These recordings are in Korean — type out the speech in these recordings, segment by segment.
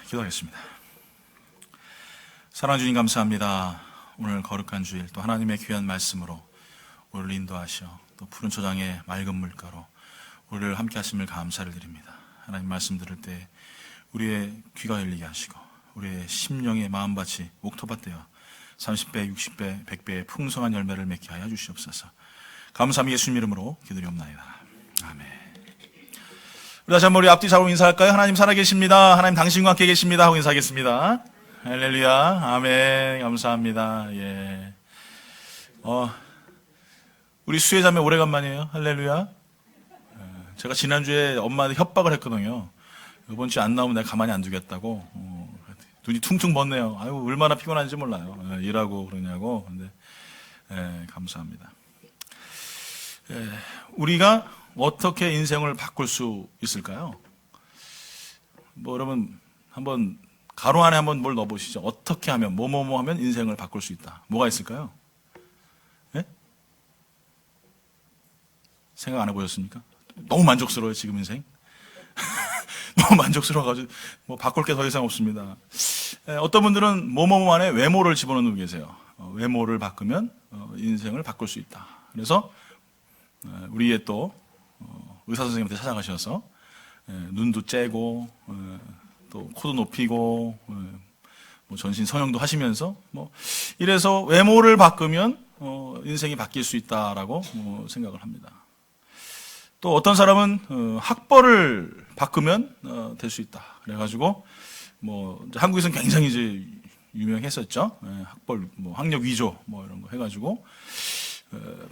기도하겠습니다. 사랑하는 주님 감사합니다. 오늘 거룩한 주일 또 하나님의 귀한 말씀으로 우리를 인도하셔 또 푸른 초장의 맑은 물가로 우리를 함께 하심을 감사를 드립니다. 하나님 말씀 들을 때 우리의 귀가 열리게 하시고 우리의 심령의 마음밭이 옥토밭 되어 30배, 60배, 100배의 풍성한 열매를 맺게 하여 주시옵소서. 감사함이 예수님 이름으로 기도리옵나이다. 아멘. 우리 다시 한번 우리 앞뒤 잡고 인사할까요? 하나님 살아계십니다. 하나님 당신과 함께 계십니다 하고 인사하겠습니다. 할렐루야. 아멘. 감사합니다. 예. 우리 수혜자매 오래간만이에요. 할렐루야. 제가 지난주에 엄마한테 협박을 했거든요. 이번 주에 안 나오면 내가 가만히 안 두겠다고. 눈이 퉁퉁 벗네요. 아유, 얼마나 피곤한지 몰라요. 일하고 그러냐고. 근데, 감사합니다. 우리가 어떻게 인생을 바꿀 수 있을까요? 여러분, 한번, 가로 안에 한번 뭘 넣어보시죠. 어떻게 하면, 뭐뭐뭐 하면 인생을 바꿀 수 있다. 뭐가 있을까요? 예? 생각 안 해보셨습니까? 너무 만족스러워요, 지금 인생. 너무 만족스러워가지고, 바꿀 게 더 이상 없습니다. 어떤 분들은 뭐뭐뭐 안에 외모를 집어넣는 계세요. 외모를 바꾸면, 인생을 바꿀 수 있다. 그래서, 우리의 또, 의사 선생님한테 찾아가셔서, 눈도 째고, 또 코도 높이고, 전신 성형도 하시면서, 이래서 외모를 바꾸면, 인생이 바뀔 수 있다라고 생각을 합니다. 또 어떤 사람은 학벌을 바꾸면 될 수 있다. 그래가지고 한국에서는 굉장히 이제 유명했었죠. 학벌, 학력 위조 이런 거 해가지고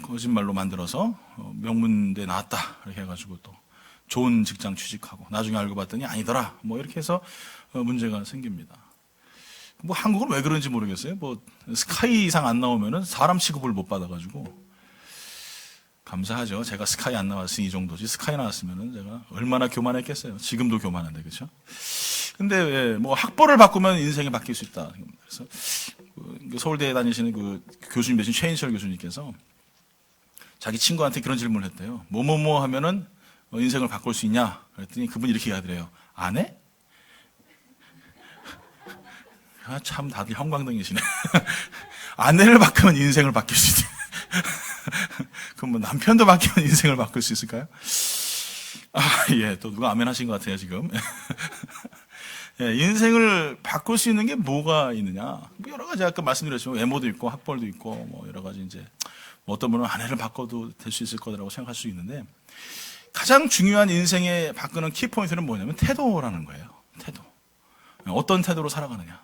거짓말로 만들어서 명문대 나왔다 이렇게 해가지고 또 좋은 직장 취직하고 나중에 알고 봤더니 아니더라. 이렇게 해서 문제가 생깁니다. 한국은 왜 그런지 모르겠어요. 스카이 이상 안 나오면은 사람 취급을 못 받아가지고. 감사하죠. 제가 스카이 안 나왔으니 이 정도지. 스카이 나왔으면은 제가 얼마나 교만했겠어요. 지금도 교만한데, 그렇죠? 근데 학벌을 바꾸면 인생이 바뀔 수 있다. 그래서 서울대에 다니시는 그 교수님 되신 최인철 교수님께서 자기 친구한테 그런 질문을 했대요. 뭐뭐뭐 하면은 인생을 바꿀 수 있냐? 그랬더니 그분이 이렇게 얘기하더래요. 아내? 참 다들 형광등이시네. 아내를 바꾸면 인생을 바뀔 수 있다. 그럼 남편도 바뀌면 인생을 바꿀 수 있을까요? 예, 또 누가 아멘 하신 것 같아요, 지금. 예, 인생을 바꿀 수 있는 게 뭐가 있느냐? 여러 가지 아까 말씀드렸지만 외모도 있고 학벌도 있고 여러 가지 이제 어떤 분은 아내를 바꿔도 될 수 있을 거라고 생각할 수 있는데 가장 중요한 인생에 바꾸는 키포인트는 뭐냐면 태도라는 거예요. 태도. 어떤 태도로 살아가느냐.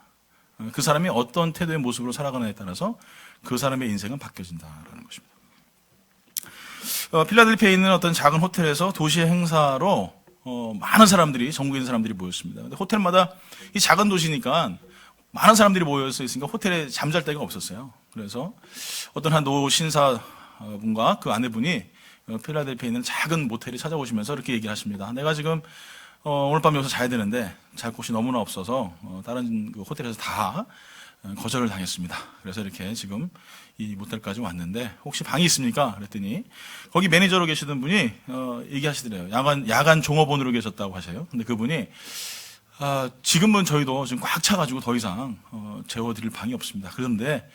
그 사람이 어떤 태도의 모습으로 살아가느냐에 따라서 그 사람의 인생은 바뀌어진다라는 것입니다. 필라델피아에 있는 어떤 작은 호텔에서 도시 행사로 많은 사람들이, 전국에 있는 사람들이 모였습니다. 근데 호텔마다 이 작은 도시니까 많은 사람들이 모여서 있으니까 호텔에 잠잘 데가 없었어요. 그래서 어떤 한 노 신사분과 그 아내분이 필라델피아에 있는 작은 모텔에 찾아오시면서 이렇게 얘기를 하십니다. 내가 지금 오늘 밤 여기서 자야 되는데 잘 곳이 너무나 없어서 다른 그 호텔에서 다 거절을 당했습니다. 그래서 이렇게 지금 이 모텔까지 왔는데 혹시 방이 있습니까? 그랬더니 거기 매니저로 계시던 분이 얘기하시더래요. 야간 종업원으로 계셨다고 하셔요. 근데 그분이 지금은 저희도 지금 꽉 차가지고 더 이상 재워드릴 방이 없습니다. 그런데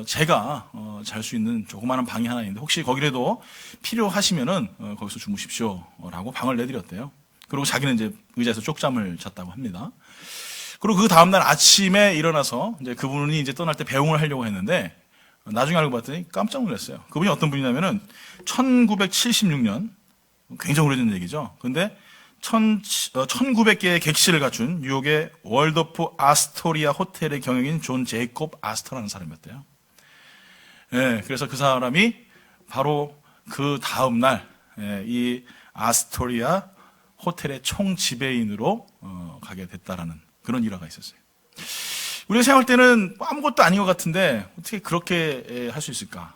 제가 잘 수 있는 조그마한 방이 하나 있는데 혹시 거기라도 필요하시면은 거기서 주무십시오라고 방을 내드렸대요. 그리고 자기는 이제 의자에서 쪽잠을 잤다고 합니다. 그리고 그 다음날 아침에 일어나서 이제 그분이 이제 떠날 때 배웅을 하려고 했는데 나중에 알고 봤더니 깜짝 놀랐어요. 그분이 어떤 분이냐면은 1976년 굉장히 오래된 얘기죠. 근데 1900개의 객실을 갖춘 뉴욕의 월드오프 아스토리아 호텔의 경영인 존 제이콥 아스터라는 사람이었대요. 예, 그래서 그 사람이 바로 그 다음날 이 아스토리아 호텔의 총 지배인으로 가게 됐다라는 그런 일화가 있었어요. 우리가 생각할 때는 아무것도 아닌 것 같은데 어떻게 그렇게 할 수 있을까?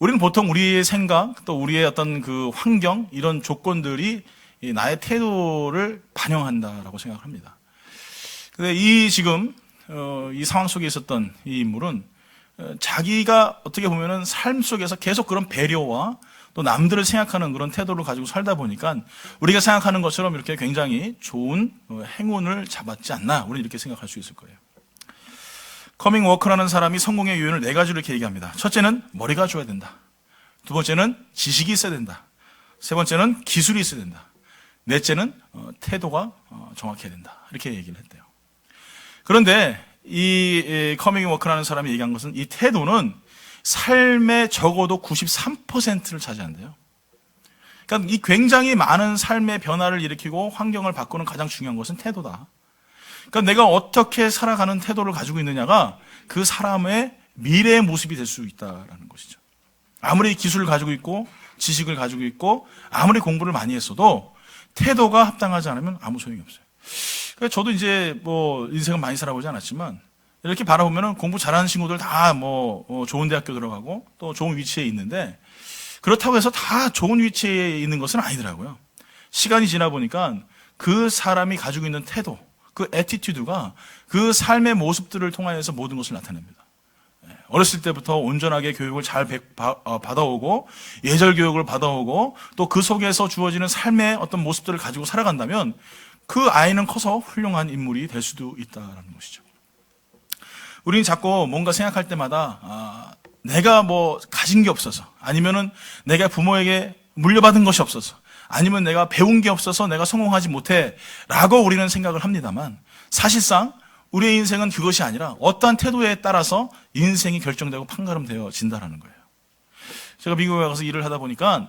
우리는 보통 우리의 생각, 또 우리의 어떤 그 환경, 이런 조건들이 나의 태도를 반영한다라고 생각합니다. 근데 지금 이 상황 속에 있었던 이 인물은 자기가 어떻게 보면은 삶 속에서 계속 그런 배려와 또 남들을 생각하는 그런 태도를 가지고 살다 보니까 우리가 생각하는 것처럼 이렇게 굉장히 좋은 행운을 잡았지 않나, 우리는 이렇게 생각할 수 있을 거예요. 커밍 워커라는 사람이 성공의 요인을 4가지로 이렇게 얘기합니다. 첫째는 머리가 좋아야 된다. 두 번째는 지식이 있어야 된다. 세 번째는 기술이 있어야 된다. 넷째는 태도가 정확해야 된다. 이렇게 얘기를 했대요. 그런데 이 커밍 워커라는 사람이 얘기한 것은 이 태도는 삶의 적어도 93%를 차지한대요. 그러니까 이 굉장히 많은 삶의 변화를 일으키고 환경을 바꾸는 가장 중요한 것은 태도다. 그러니까 내가 어떻게 살아가는 태도를 가지고 있느냐가 그 사람의 미래의 모습이 될 수 있다라는 것이죠. 아무리 기술을 가지고 있고 지식을 가지고 있고 아무리 공부를 많이 했어도 태도가 합당하지 않으면 아무 소용이 없어요. 그러니까 저도 이제 뭐 인생을 많이 살아보지 않았지만 이렇게 바라보면은 공부 잘하는 친구들 다 좋은 대학교 들어가고 또 좋은 위치에 있는데 그렇다고 해서 다 좋은 위치에 있는 것은 아니더라고요. 시간이 지나 보니까 그 사람이 가지고 있는 태도, 그 애티튜드가 그 삶의 모습들을 통하여서 모든 것을 나타냅니다. 어렸을 때부터 온전하게 교육을 잘 받아오고 예절 교육을 받아오고 또 그 속에서 주어지는 삶의 어떤 모습들을 가지고 살아간다면 그 아이는 커서 훌륭한 인물이 될 수도 있다는 것이죠. 우리는 자꾸 뭔가 생각할 때마다 내가 가진 게 없어서, 아니면은 내가 부모에게 물려받은 것이 없어서, 아니면 내가 배운 게 없어서 내가 성공하지 못해 라고 우리는 생각을 합니다만, 사실상 우리의 인생은 그것이 아니라 어떠한 태도에 따라서 인생이 결정되고 판가름되어진다는 거예요. 제가 미국에 가서 일을 하다 보니까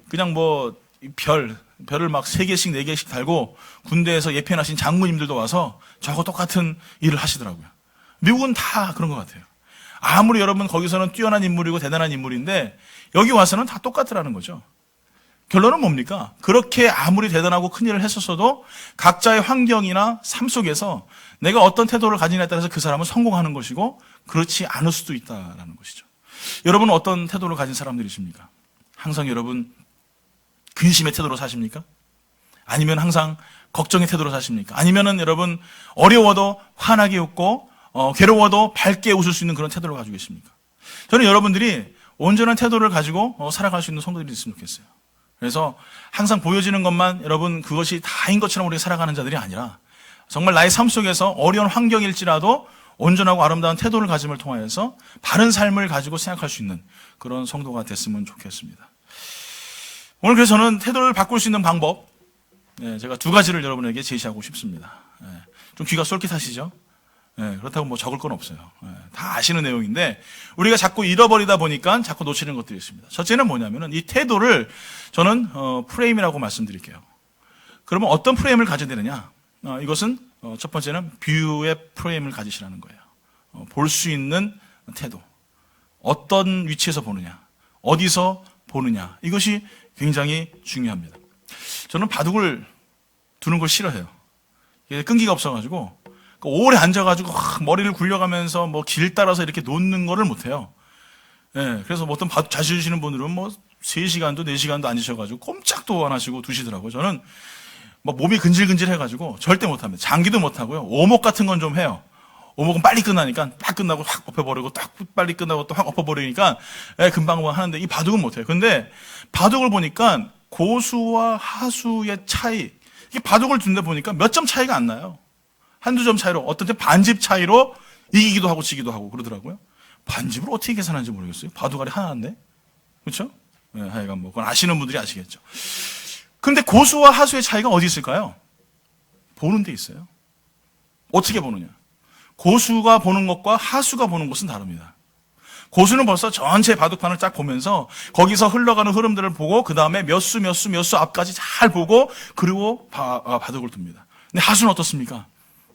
그냥 별을 막 3개씩 4개씩 달고 군대에서 예편하신 장군님들도 와서 저하고 똑같은 일을 하시더라고요. 미국은 다 그런 것 같아요. 아무리 여러분 거기서는 뛰어난 인물이고 대단한 인물인데 여기 와서는 다 똑같더라는 거죠. 결론은 뭡니까? 그렇게 아무리 대단하고 큰 일을 했었어도 각자의 환경이나 삶 속에서 내가 어떤 태도를 가지냐에 따라서 그 사람은 성공하는 것이고 그렇지 않을 수도 있다는 것이죠. 여러분은 어떤 태도를 가진 사람들이십니까? 항상 여러분 근심의 태도로 사십니까? 아니면 항상 걱정의 태도로 사십니까? 아니면은 여러분 어려워도 환하게 웃고 괴로워도 밝게 웃을 수 있는 그런 태도를 가지고 계십니까? 저는 여러분들이 온전한 태도를 가지고 살아갈 수 있는 성도들이 있으면 좋겠어요. 그래서 항상 보여지는 것만 여러분 그것이 다인 것처럼 우리가 살아가는 자들이 아니라 정말 나의 삶 속에서 어려운 환경일지라도 온전하고 아름다운 태도를 가짐을 통하여서 바른 삶을 가지고 생각할 수 있는 그런 성도가 됐으면 좋겠습니다. 오늘 그래서 저는 태도를 바꿀 수 있는 방법, 제가 2가지를 여러분에게 제시하고 싶습니다. 좀 귀가 쏠깃하시죠? 그렇다고 적을 건 없어요. 다 아시는 내용인데 우리가 자꾸 잃어버리다 보니까 자꾸 놓치는 것들이 있습니다. 첫째는 뭐냐면은 이 태도를 저는 프레임이라고 말씀드릴게요. 그러면 어떤 프레임을 가져야 되느냐? 이것은 첫 번째는 뷰의 프레임을 가지시라는 거예요. 볼 수 있는 태도. 어떤 위치에서 보느냐, 어디서 보느냐, 이것이 굉장히 중요합니다. 저는 바둑을 두는 걸 싫어해요. 끈기가 없어가지고 오래 앉아가지고 머리를 굴려가면서 길 따라서 이렇게 놓는 거를 못해요. 그래서 어떤 바둑 잘 치시는 분들은 3시간도 4시간도 앉으셔가지고 꼼짝도 안 하시고 두시더라고요. 저는 몸이 근질근질 해가지고 절대 못합니다. 장기도 못하고요. 오목 같은 건 좀 해요. 오목은 빨리 끝나니까 딱 끝나고 확 엎어버리고 딱 빨리 끝나고 또 확 엎어버리니까 금방 하는데 이 바둑은 못해요. 근데 바둑을 보니까 고수와 하수의 차이, 이게 바둑을 둔다 보니까 몇 점 차이가 안 나요. 한두 점 차이로, 어떤 때 반집 차이로 이기기도 하고 지기도 하고 그러더라고요. 반집을 어떻게 계산하는지 모르겠어요. 바둑알이 하나인데. 그렇죠? 하여간 그건 아시는 분들이 아시겠죠. 그런데 고수와 하수의 차이가 어디 있을까요? 보는 데 있어요. 어떻게 보느냐? 고수가 보는 것과 하수가 보는 것은 다릅니다. 고수는 벌써 전체 바둑판을 쫙 보면서 거기서 흘러가는 흐름들을 보고 그 다음에 몇 수 앞까지 잘 보고 그리고 바둑을 둡니다. 근데 하수는 어떻습니까?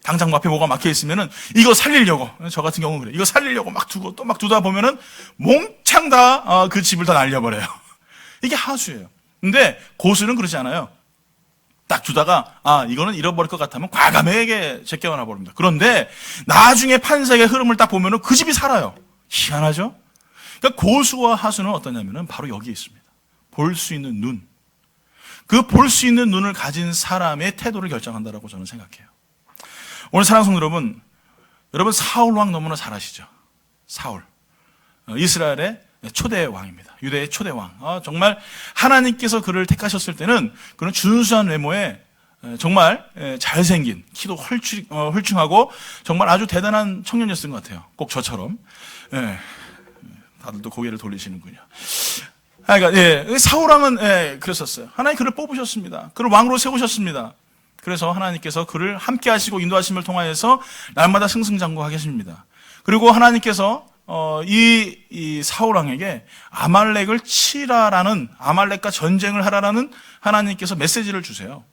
당장 앞에 뭐가 막혀 있으면은 이거 살리려고, 저 같은 경우는 그래. 이거 살리려고 막 두고 또 막 두다 보면은 몽창 다 그 집을 다 날려버려요. 이게 하수예요. 근데 고수는 그러지 않아요. 딱 두다가 이거는 잃어버릴 것 같으면 과감하게 제껴놔 버립니다. 그런데 나중에 판석의 흐름을 딱 보면은 그 집이 살아요. 희한하죠? 그러니까 고수와 하수는 어떠냐면은 바로 여기에 있습니다. 볼 수 있는 눈. 그 볼 수 있는 눈을 가진 사람의 태도를 결정한다라고 저는 생각해요. 오늘 사랑하는 성도 여러분 사울 왕 너무나 잘 아시죠? 사울. 이스라엘의 초대 왕입니다. 유대의 초대 왕. 정말 하나님께서 그를 택하셨을 때는 그런 준수한 외모에 정말 잘생긴, 키도 홀쭉하고 정말 아주 대단한 청년이었던 것 같아요. 꼭 저처럼. 다들 또 고개를 돌리시는군요. 그러니까 사울 왕은 그랬었어요. 하나님 그를 뽑으셨습니다. 그를 왕으로 세우셨습니다. 그래서 하나님께서 그를 함께 하시고 인도하심을 통하여서 날마다 승승장구하게 하십니다. 그리고 하나님께서 이 사울 왕에게 아말렉을 치라라는, 아말렉과 전쟁을 하라라는 하나님께서 메시지를 주세요.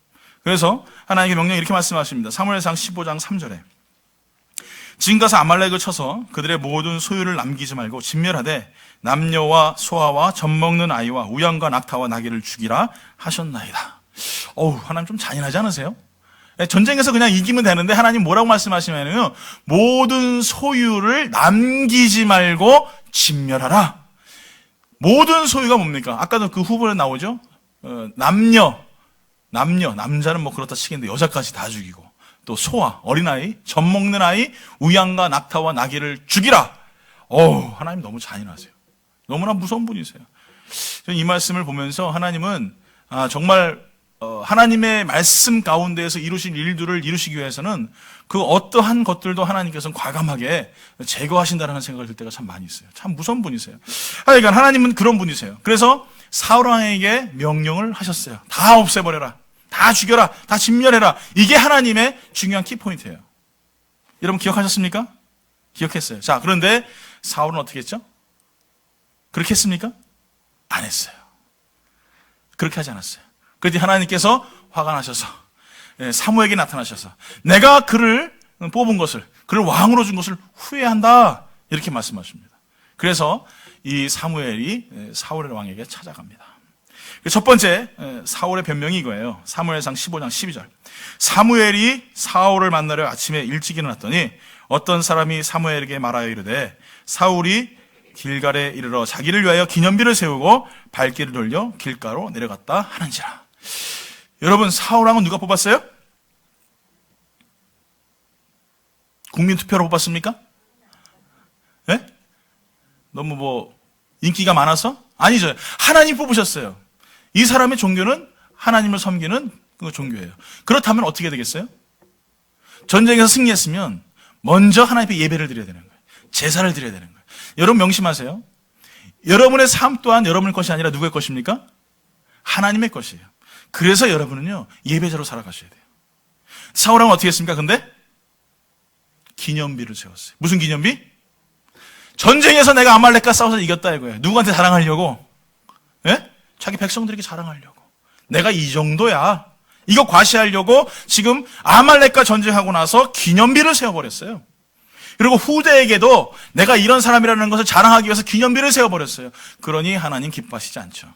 그래서 하나님의 명령이 이렇게 말씀하십니다. 사무엘상 15장 3절에 지금 가서 아말렉을 쳐서 그들의 모든 소유를 남기지 말고 진멸하되 남녀와 소아와 젖먹는 아이와 우양과 낙타와 나귀를 죽이라 하셨나이다. 하나님 좀 잔인하지 않으세요? 전쟁에서 그냥 이기면 되는데 하나님 뭐라고 말씀하시냐면요, 모든 소유를 남기지 말고 진멸하라. 모든 소유가 뭡니까? 아까도 그 후보에 나오죠. 남자는 뭐 그렇다 치겠는데 여자까지 다 죽이고, 또 소아, 어린아이, 젖먹는 아이, 우양과 낙타와 나귀를 죽이라. 하나님 너무 잔인하세요. 너무나 무서운 분이세요. 저는 이 말씀을 보면서 하나님은 정말 하나님의 말씀 가운데에서 이루신 일들을 이루시기 위해서는 그 어떠한 것들도 하나님께서는 과감하게 제거하신다는 생각을 들 때가 참 많이 있어요. 참 무서운 분이세요. 그러니까 하나님은 그런 분이세요. 그래서 사울 왕에게 명령을 하셨어요. 다 없애버려라. 다 죽여라. 다 진멸해라. 이게 하나님의 중요한 키포인트예요. 여러분 기억하셨습니까? 기억했어요. 자, 그런데 사울은 어떻게 했죠? 그렇게 했습니까? 안 했어요. 그렇게 하지 않았어요. 그랬더니 하나님께서 화가 나셔서 사무에게 나타나셔서 내가 그를 뽑은 것을, 그를 왕으로 준 것을 후회한다, 이렇게 말씀하십니다. 그래서 이 사무엘이 사울의 왕에게 찾아갑니다. 첫 번째 사울의 변명이 이거예요. 사무엘상 15장 12절. 사무엘이 사울을 만나려 아침에 일찍 일어났더니 어떤 사람이 사무엘에게 말하여 이르되 사울이 길갈에 이르러 자기를 위하여 기념비를 세우고 발길을 돌려 길가로 내려갔다 하는지라. 여러분, 사울 왕은 누가 뽑았어요? 국민투표로 뽑았습니까? 네? 너무 인기가 많아서? 아니죠. 하나님 뽑으셨어요. 이 사람의 종교는 하나님을 섬기는 그 종교예요. 그렇다면 어떻게 되겠어요? 전쟁에서 승리했으면 먼저 하나님 앞에 예배를 드려야 되는 거예요. 제사를 드려야 되는 거예요. 여러분 명심하세요. 여러분의 삶 또한 여러분의 것이 아니라 누구의 것입니까? 하나님의 것이에요. 그래서 여러분은요, 예배자로 살아가셔야 돼요. 사울 왕은 어떻게 했습니까? 근데 기념비를 세웠어요. 무슨 기념비? 전쟁에서 내가 아말렉과 싸워서 이겼다 이거예요. 누구한테 자랑하려고? 예? 자기 백성들에게 자랑하려고. 내가 이 정도야. 이거 과시하려고 지금 아말렉과 전쟁하고 나서 기념비를 세워버렸어요. 그리고 후대에게도 내가 이런 사람이라는 것을 자랑하기 위해서 기념비를 세워버렸어요. 그러니 하나님 기뻐하시지 않죠.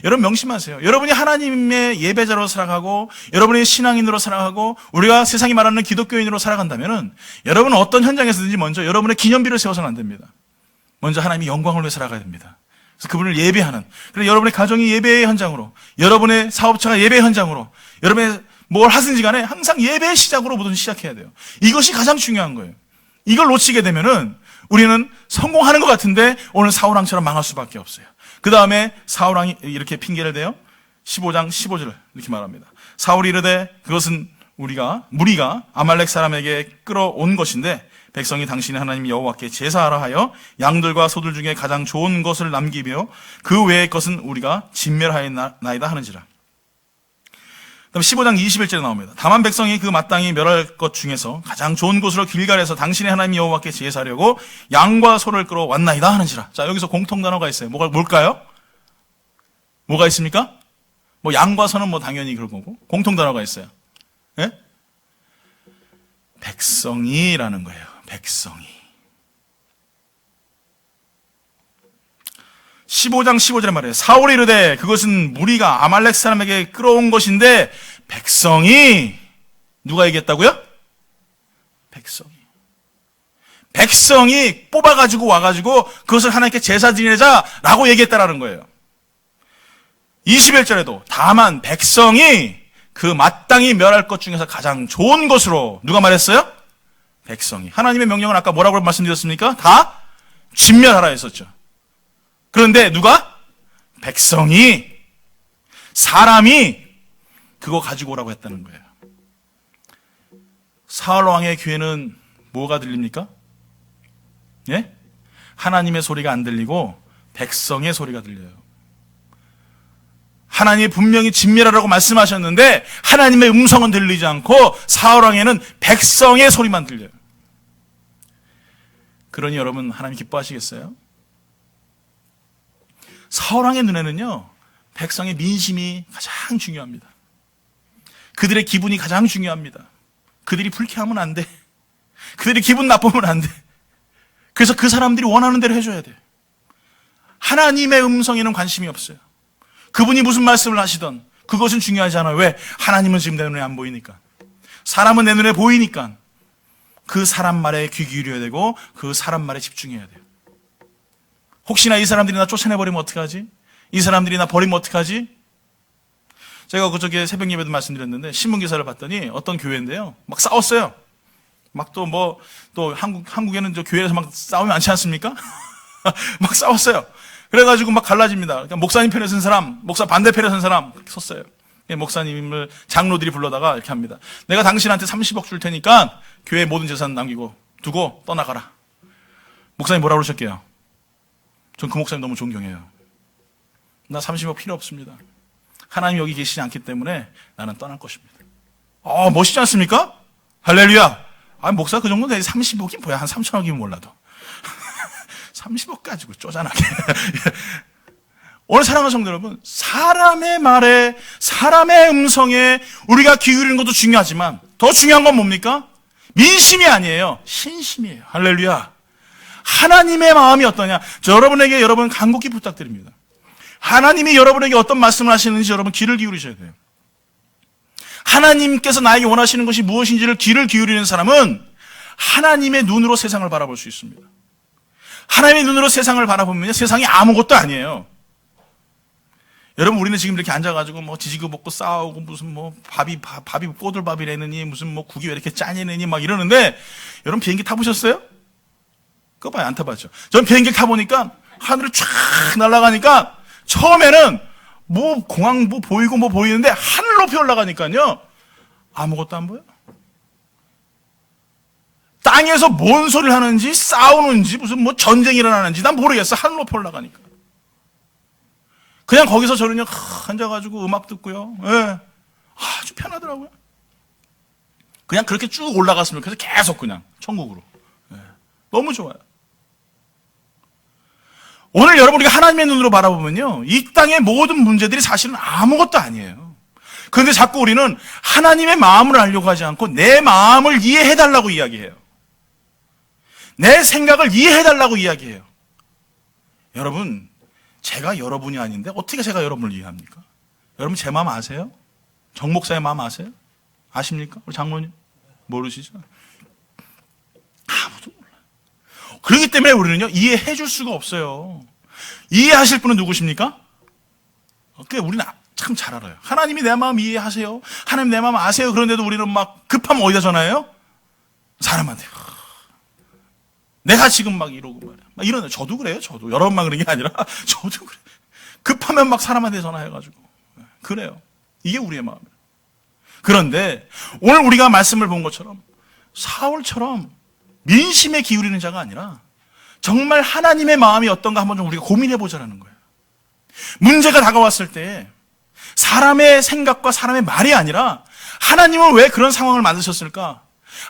여러분 명심하세요. 여러분이 하나님의 예배자로 살아가고 여러분이 신앙인으로 살아가고 우리가 세상이 말하는 기독교인으로 살아간다면 여러분은 어떤 현장에서든지 먼저 여러분의 기념비를 세워서는 안 됩니다. 먼저 하나님의 영광을 위해 살아가야 됩니다. 그래서 그분을 예배하는, 그래서 여러분의 가정이 예배의 현장으로, 여러분의 사업처가 예배의 현장으로, 여러분의 뭘 하든지 간에 항상 예배의 시작으로 뭐든 시작해야 돼요. 이것이 가장 중요한 거예요. 이걸 놓치게 되면은 우리는 성공하는 것 같은데 오늘 사울왕처럼 망할 수밖에 없어요. 그 다음에 사울왕이 이렇게 핑계를 대요. 15장 15절 이렇게 말합니다. 사울이 이르되 그것은 무리가 아말렉 사람에게 끌어온 것인데 백성이 당신의 하나님 여호와께 제사하라 하여 양들과 소들 중에 가장 좋은 것을 남기며 그 외의 것은 우리가 진멸하였나이다 하는지라. 그럼 15장 21절에 나옵니다. 다만 백성이 그 마땅히 멸할 것 중에서 가장 좋은 곳으로 길갈에서 당신의 하나님 여호와께 제사하려고 양과 소를 끌어왔나이다 하는지라. 자, 여기서 공통 단어가 있어요. 뭘까요? 뭐가 있습니까? 양과 소는 당연히 그럴 거고 공통 단어가 있어요. 예? 백성이라는 거예요. 백성이. 15장 15절에 말해요. 사울이 이르되 그것은 무리가 아말렉 사람에게 끌어온 것인데 백성이, 누가 얘기했다고요? 백성이 뽑아가지고 와가지고 그것을 하나님께 제사 드리자라고 얘기했다라는 거예요. 21절에도 다만 백성이 그 마땅히 멸할 것 중에서 가장 좋은 것으로, 누가 말했어요? 백성이. 하나님의 명령은 아까 뭐라고 말씀드렸습니까? 다 진멸하라 했었죠. 그런데 누가? 백성이, 사람이 그거 가지고 오라고 했다는 거예요. 사울 왕의 귀에는 뭐가 들립니까? 예? 하나님의 소리가 안 들리고 백성의 소리가 들려요. 하나님이 분명히 진멸하라고 말씀하셨는데 하나님의 음성은 들리지 않고 사울 왕에는 백성의 소리만 들려요. 그러니 여러분, 하나님 기뻐하시겠어요? 사울 왕의 눈에는요, 백성의 민심이 가장 중요합니다. 그들의 기분이 가장 중요합니다. 그들이 불쾌하면 안 돼. 그들이 기분 나쁘면 안 돼. 그래서 그 사람들이 원하는 대로 해줘야 돼. 하나님의 음성에는 관심이 없어요. 그분이 무슨 말씀을 하시던 그것은 중요하지 않아요. 왜? 하나님은 지금 내 눈에 안 보이니까. 사람은 내 눈에 보이니까 그 사람 말에 귀 기울여야 되고 그 사람 말에 집중해야 돼요. 혹시나 이 사람들이 나 쫓아내버리면 어떡하지? 이 사람들이 나 버리면 어떡하지? 제가 그저께 새벽 예배도 말씀드렸는데 신문기사를 봤더니 어떤 교회인데요, 막 싸웠어요. 막 또 한국에는 저 교회에서 막 싸우면 많지 않습니까? 막 싸웠어요. 그래가지고 막 갈라집니다. 그러니까 목사님 편에 선 사람, 목사 반대편에 선 사람 섰어요. 목사님을 장로들이 불러다가 이렇게 합니다. 내가 당신한테 30억 줄 테니까 교회 모든 재산 남기고 두고 떠나가라. 목사님 뭐라고 그러셨게요? 전 그 목사님 너무 존경해요. 나 30억 필요 없습니다. 하나님 여기 계시지 않기 때문에 나는 떠날 것입니다. 멋있지 않습니까? 할렐루야. 목사 그 정도 되지. 30억이 뭐야? 한 3천억이면 몰라도. 30억 가지고 쪼잔하게. 오늘 사랑하는 성도 여러분, 사람의 말에, 사람의 음성에 우리가 기울이는 것도 중요하지만 더 중요한 건 뭡니까? 민심이 아니에요. 신심이에요. 할렐루야. 하나님의 마음이 어떠냐? 여러분에게 여러분 간곡히 부탁드립니다. 하나님이 여러분에게 어떤 말씀을 하시는지 여러분 귀를 기울이셔야 돼요. 하나님께서 나에게 원하시는 것이 무엇인지를 귀를 기울이는 사람은 하나님의 눈으로 세상을 바라볼 수 있습니다. 하나님의 눈으로 세상을 바라보면 세상이 아무것도 아니에요. 여러분, 우리는 지금 이렇게 앉아가지고 뭐 지지고 먹고 싸우고 무슨 뭐 밥이 꼬들밥이라느니 무슨 뭐 국이 왜 이렇게 짜니느니 막 이러는데, 여러분 비행기 타보셨어요? 그거 봐요. 안 타봤죠. 전 비행기 타보니까 하늘을 쫙 날아가니까 처음에는 뭐 공항 뭐 보이고 뭐 보이는데 하늘 높이 올라가니까요 아무것도 안 보여. 땅에서 뭔 소리를 하는지 싸우는지 무슨 뭐 전쟁이 일어나는지 난 모르겠어. 하늘 높이 올라가니까. 그냥 거기서 저는요 앉아가지고 음악 듣고요. 예. 아주 편하더라고요. 그냥 그렇게 쭉 올라갔으면 그래서 계속 그냥 천국으로. 예. 너무 좋아요. 오늘 여러분 우리가 하나님의 눈으로 바라보면요 이 땅의 모든 문제들이 사실은 아무것도 아니에요. 그런데 자꾸 우리는 하나님의 마음을 알려고 하지 않고 내 마음을 이해해달라고 이야기해요. 내 생각을 이해해달라고 이야기해요. 여러분, 제가 여러분이 아닌데 어떻게 제가 여러분을 이해합니까? 여러분 제 마음 아세요? 정 목사의 마음 아세요? 아십니까? 우리 장로님? 모르시죠? 아무도 몰라요. 그렇기 때문에 우리는요 이해해 줄 수가 없어요. 이해하실 분은 누구십니까? 우리는 참 잘 알아요. 하나님이 내 마음 이해하세요. 하나님 내 마음 아세요. 그런데도 우리는 막 급하면 어디다 전화해요? 사람한테. 내가 지금 막 이러고 말이야. 막 이러네. 저도 그래요. 저도. 여러분만 그런 게 아니라 저도 그래. 급하면 막 사람한테 전화해가지고. 그래요. 이게 우리의 마음이에요. 그런데 오늘 우리가 말씀을 본 것처럼 사울처럼 민심에 기울이는 자가 아니라 정말 하나님의 마음이 어떤가 한번 좀 우리가 고민해보자라는 거예요. 문제가 다가왔을 때 사람의 생각과 사람의 말이 아니라 하나님은 왜 그런 상황을 만드셨을까?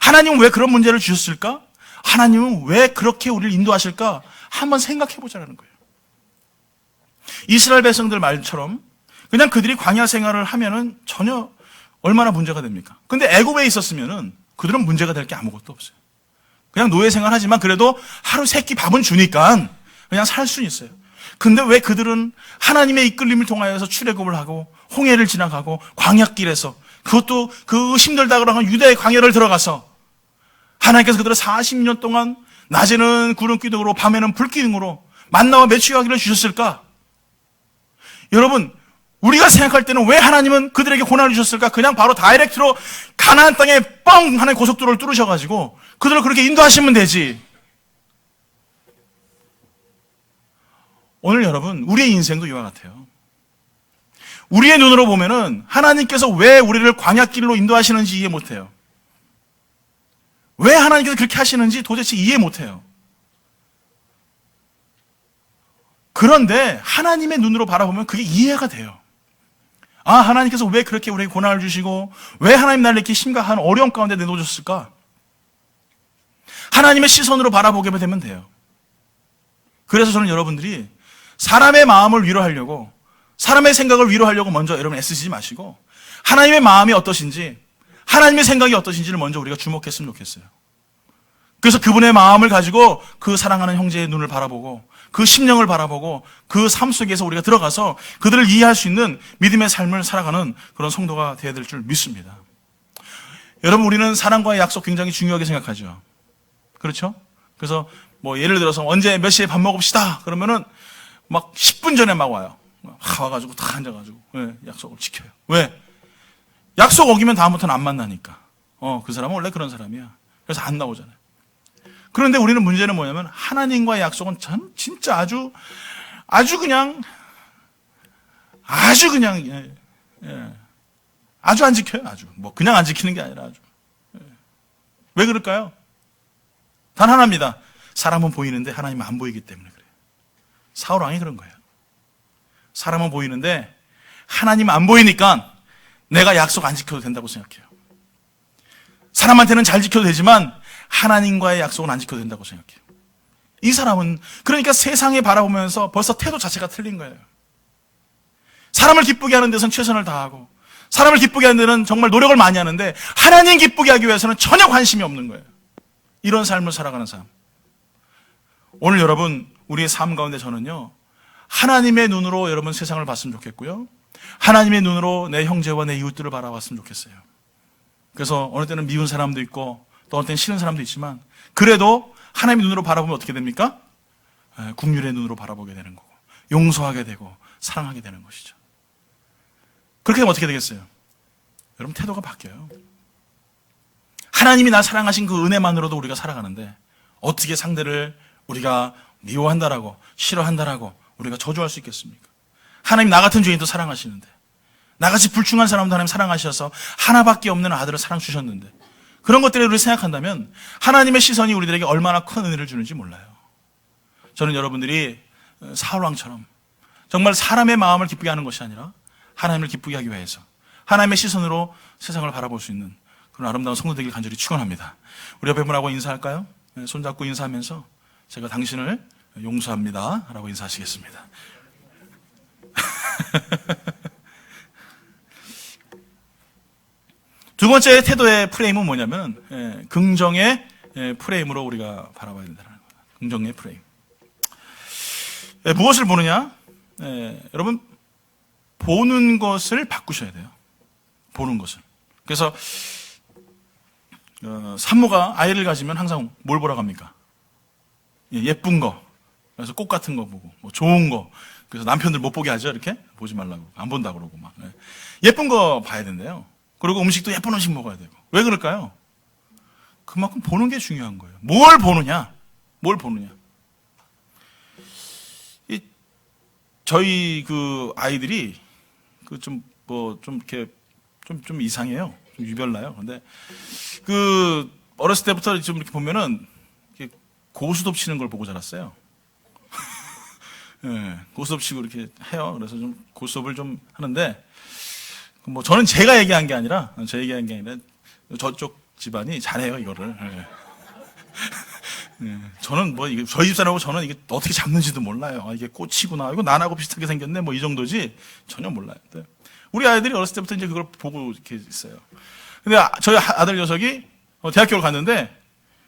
하나님은 왜 그런 문제를 주셨을까? 하나님은 왜 그렇게 우리를 인도하실까? 한번 생각해보자라는 거예요. 이스라엘 백성들 말처럼 그냥 그들이 광야 생활을 하면은 전혀 얼마나 문제가 됩니까? 근데 애굽에 있었으면은 그들은 문제가 될 게 아무것도 없어요. 그냥 노예 생활하지만 그래도 하루 세 끼 밥은 주니까 그냥 살 수는 있어요. 근데 왜 그들은 하나님의 이끌림을 통하여서 출애굽을 하고 홍해를 지나가고 광야길에서 그것도 그 힘들다 그러면 유대의 광야를 들어가서 하나님께서 그들을 40년 동안 낮에는 구름 기둥으로 밤에는 불 기둥으로 만나와 메추기를 주셨을까? 여러분, 우리가 생각할 때는 왜 하나님은 그들에게 고난을 주셨을까? 그냥 바로 다이렉트로 가나안 땅에 뻥 하나의 고속도로를 뚫으셔가지고 그들을 그렇게 인도하시면 되지. 오늘 여러분, 우리의 인생도 이와 같아요. 우리의 눈으로 보면은 하나님께서 왜 우리를 광야길로 인도하시는지 이해 못해요. 왜 하나님께서 그렇게 하시는지 도대체 이해 못해요. 그런데 하나님의 눈으로 바라보면 그게 이해가 돼요. 아, 하나님께서 왜 그렇게 우리에게 고난을 주시고 왜 하나님 나를 이렇게 심각한 어려움 가운데 내놓으셨을까? 하나님의 시선으로 바라보게 되면 돼요. 그래서 저는 여러분들이 사람의 마음을 위로하려고, 사람의 생각을 위로하려고 먼저 여러분 애쓰시지 마시고 하나님의 마음이 어떠신지, 하나님의 생각이 어떠신지를 먼저 우리가 주목했으면 좋겠어요. 그래서 그분의 마음을 가지고 그 사랑하는 형제의 눈을 바라보고 그 심령을 바라보고 그 삶 속에서 우리가 들어가서 그들을 이해할 수 있는 믿음의 삶을 살아가는 그런 성도가 되어야 될 줄 믿습니다. 여러분, 우리는 사랑과의 약속 굉장히 중요하게 생각하죠. 그렇죠? 그래서 뭐 예를 들어서 언제 몇 시에 밥 먹읍시다 그러면은 막 10분 전에 막 와요. 와가지고 다 앉아가지고 약속을 지켜요. 왜? 약속 어기면 다음부터는 안 만나니까. 그 사람은 원래 그런 사람이야. 그래서 안 나오잖아요. 그런데 우리는 문제는 뭐냐면 하나님과의 약속은 참 진짜 아주 그냥 아주 안 지켜요. 아주 뭐 그냥 안 지키는 게 아니라 아주. 왜 그럴까요? 단 하나입니다. 사람은 보이는데 하나님은 안 보이기 때문에 그래요. 사울 왕이 그런 거예요. 사람은 보이는데 하나님은 안 보이니까 내가 약속 안 지켜도 된다고 생각해요. 사람한테는 잘 지켜도 되지만 하나님과의 약속은 안 지켜도 된다고 생각해요. 이 사람은 그러니까 세상에 바라보면서 벌써 태도 자체가 틀린 거예요. 사람을 기쁘게 하는 데선 최선을 다하고 사람을 기쁘게 하는 데는 정말 노력을 많이 하는데 하나님 기쁘게 하기 위해서는 전혀 관심이 없는 거예요. 이런 삶을 살아가는 사람. 오늘 여러분, 우리의 삶 가운데 저는요, 하나님의 눈으로 여러분 세상을 봤으면 좋겠고요, 하나님의 눈으로 내 형제와 내 이웃들을 바라봤으면 좋겠어요. 그래서 어느 때는 미운 사람도 있고 또 어느 때는 싫은 사람도 있지만 그래도 하나님의 눈으로 바라보면 어떻게 됩니까? 긍휼의 눈으로 바라보게 되는 거고 용서하게 되고 사랑하게 되는 것이죠. 그렇게 되면 어떻게 되겠어요? 여러분, 태도가 바뀌어요. 하나님이 날 사랑하신 그 은혜만으로도 우리가 살아가는데 어떻게 상대를 우리가 미워한다라고 싫어한다라고 우리가 저주할 수 있겠습니까? 하나님 나 같은 죄인도 사랑하시는데, 나같이 불충한 사람도 하나님 사랑하셔서 하나밖에 없는 아들을 사랑 주셨는데, 그런 것들을 우리 생각한다면 하나님의 시선이 우리들에게 얼마나 큰 은혜를 주는지 몰라요. 저는 여러분들이 사울왕처럼 정말 사람의 마음을 기쁘게 하는 것이 아니라 하나님을 기쁘게 하기 위해서 하나님의 시선으로 세상을 바라볼 수 있는 그런 아름다운 성도 되길 간절히 축원합니다. 우리 옆에 분하고 인사할까요? 손잡고 인사하면서 제가 당신을 용서합니다 라고 인사하시겠습니다. 두 번째 태도의 프레임은 뭐냐면 긍정의 프레임으로 우리가 바라봐야 된다는 거예요. 긍정의 프레임. 무엇을 보느냐? 여러분, 보는 것을 바꾸셔야 돼요. 보는 것을. 그래서 산모가 아이를 가지면 항상 뭘 보라고 합니까? 예쁜 거. 그래서 꽃 같은 거 보고, 뭐 좋은 거. 그래서 남편들 못 보게 하죠, 이렇게? 보지 말라고. 안 본다 그러고 막. 예쁜 거 봐야 된대요. 그리고 음식도 예쁜 음식 먹어야 되고. 왜 그럴까요? 그만큼 보는 게 중요한 거예요. 뭘 보느냐? 뭘 보느냐? 저희 그 아이들이 좀 이렇게 좀 이상해요. 좀 유별나요. 근데 어렸을 때부터 좀 이렇게 보면은 이렇게 고스톱 치는 걸 보고 자랐어요. 네, 고스톱 치고 이렇게 해요. 그래서 좀 고스톱을 좀 하는데, 뭐 저는 제가 얘기한 게 아니라 저쪽 집안이 잘해요, 이거를. 네. 네, 저는 뭐 저희 집사람하고 저는 이게 어떻게 잡는지도 몰라요. 이게 꽃이구나. 이거 난하고 비슷하게 생겼네. 뭐 이 정도지 전혀 몰라요. 근데 우리 아이들이 어렸을 때부터 이제 그걸 보고 이렇게 있어요. 근데 저희 아들 녀석이 대학교를 갔는데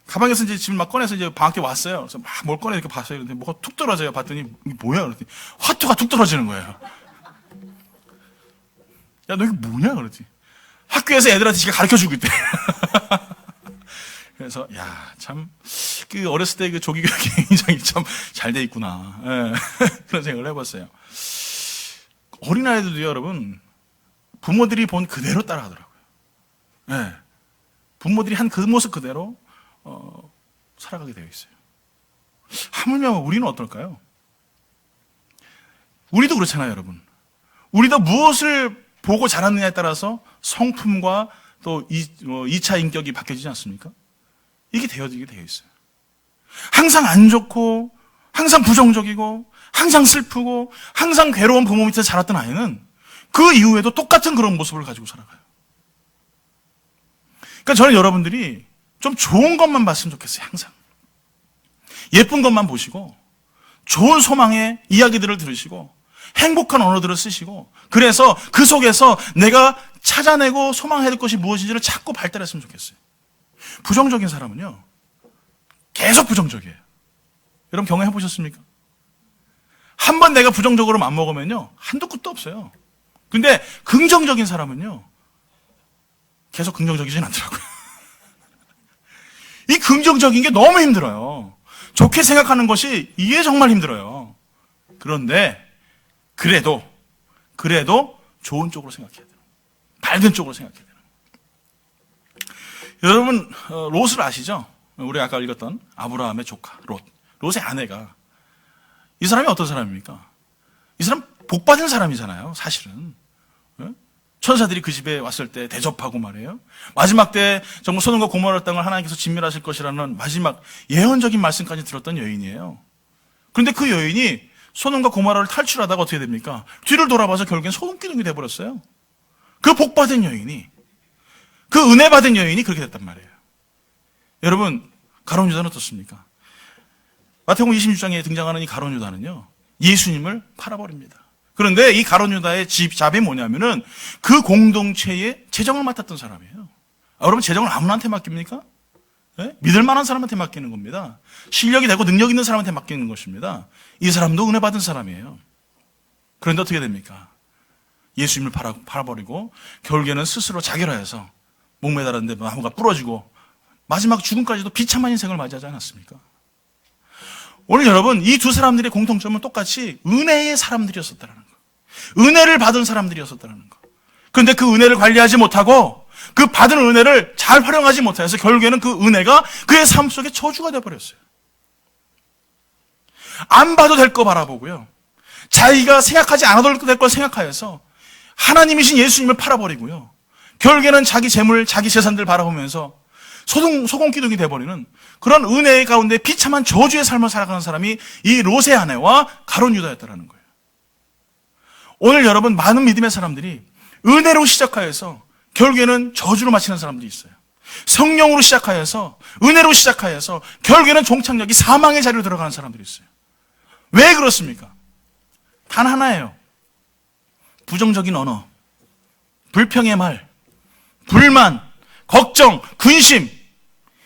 가방에서 이제 집을 막 꺼내서 이제 방학 때 왔어요. 그래서 막 뭘 꺼내 이렇게 봤어요. 근데 뭐가 툭 떨어져요. 봤더니 이게 뭐야? 그랬더니 화투가 툭 떨어지는 거예요. 야, 너 이게 뭐냐? 그러지. 학교에서 애들한테 지가 가르쳐 주고 있대. 그래서 참 어렸을 때 그 조기 교육이 굉장히 참 잘 돼 있구나. 그런 생각을 해봤어요. 어린아이들도요, 여러분, 부모들이 본 그대로 따라하더라고요. 부모들이 한 그 모습 그대로 살아가게 되어 있어요. 하물며 우리는 어떨까요? 우리도 그렇잖아요, 여러분. 우리도 무엇을 보고 자랐느냐에 따라서 성품과 또 2차 인격이 바뀌어지지 않습니까? 이게 되어 있어요. 항상 안 좋고, 항상 부정적이고, 항상 슬프고, 항상 괴로운 부모 밑에서 자랐던 아이는 그 이후에도 똑같은 그런 모습을 가지고 살아가요. 그러니까 저는 여러분들이 좀 좋은 것만 봤으면 좋겠어요, 항상. 예쁜 것만 보시고, 좋은 소망의 이야기들을 들으시고, 행복한 언어들을 쓰시고, 그래서 그 속에서 내가 찾아내고 소망해야 될 것이 무엇인지를 찾고 발달했으면 좋겠어요. 부정적인 사람은요, 계속 부정적이에요. 여러분 경험해 보셨습니까? 한 번 내가 부정적으로 맘먹으면요, 한도 끝도 없어요. 근데 긍정적인 사람은요, 계속 긍정적이진 않더라고요. 이 긍정적인 게 너무 힘들어요. 좋게 생각하는 것이 이게 정말 힘들어요. 그런데 그래도 좋은 쪽으로 생각해야 돼요. 밝은 쪽으로 생각해야 돼요. 여러분 롯을 아시죠? 우리 아까 읽었던 아브라함의 조카 롯의 아내가, 이 사람이 어떤 사람입니까? 이 사람 복받은 사람이잖아요, 사실은. 천사들이 그 집에 왔을 때 대접하고 말이에요. 마지막 때 정말 소돔과 고모라 땅을 하나님께서 진멸하실 것이라는 마지막 예언적인 말씀까지 들었던 여인이에요. 그런데 그 여인이 소돔과 고모라를 탈출하다가 어떻게 됩니까? 뒤를 돌아봐서 결국엔 소돔기둥이 돼버렸어요. 그 복받은 여인이, 그 은혜 받은 여인이 그렇게 됐단 말이에요. 여러분, 가룟 유다는 어떻습니까? 마태복음 26장에 등장하는 이 가룟 유다는요, 예수님을 팔아버립니다. 그런데 이 가룟 유다의 집잡이 뭐냐면은 그 공동체의 재정을 맡았던 사람이에요. 여러분, 재정을 아무나한테 맡깁니까? 네? 믿을 만한 사람한테 맡기는 겁니다. 실력이 되고 능력 있는 사람한테 맡기는 것입니다. 이 사람도 은혜 받은 사람이에요. 그런데 어떻게 됩니까? 예수님을 팔아버리고 결국에는 스스로 자결하여서 목매달았는데 나무가 부러지고 마지막 죽음까지도 비참한 인생을 맞이하지 않았습니까? 오늘 여러분, 이 두 사람들의 공통점은 똑같이 은혜의 사람들이었었다는 거. 은혜를 받은 사람들이었었다는 거. 그런데 그 은혜를 관리하지 못하고 그 받은 은혜를 잘 활용하지 못해서 결국에는 그 은혜가 그의 삶 속에 저주가 되어버렸어요. 안 봐도 될 거 바라보고요, 자기가 생각하지 않아도 될 걸 생각하여서 하나님이신 예수님을 팔아버리고요, 결국에는 자기 재물, 자기 재산들 바라보면서 소금기둥이 돼버리는 그런 은혜의 가운데 비참한 저주의 삶을 살아가는 사람이 이 롯의 아내와 가룟 유다였다는 거예요. 오늘 여러분, 많은 믿음의 사람들이 은혜로 시작하여서 결국에는 저주로 마치는 사람들이 있어요. 성령으로 시작하여서, 은혜로 시작하여서 결국에는 종착역이 사망의 자리로 들어가는 사람들이 있어요. 왜 그렇습니까? 단 하나예요. 부정적인 언어, 불평의 말, 불만, 걱정, 근심,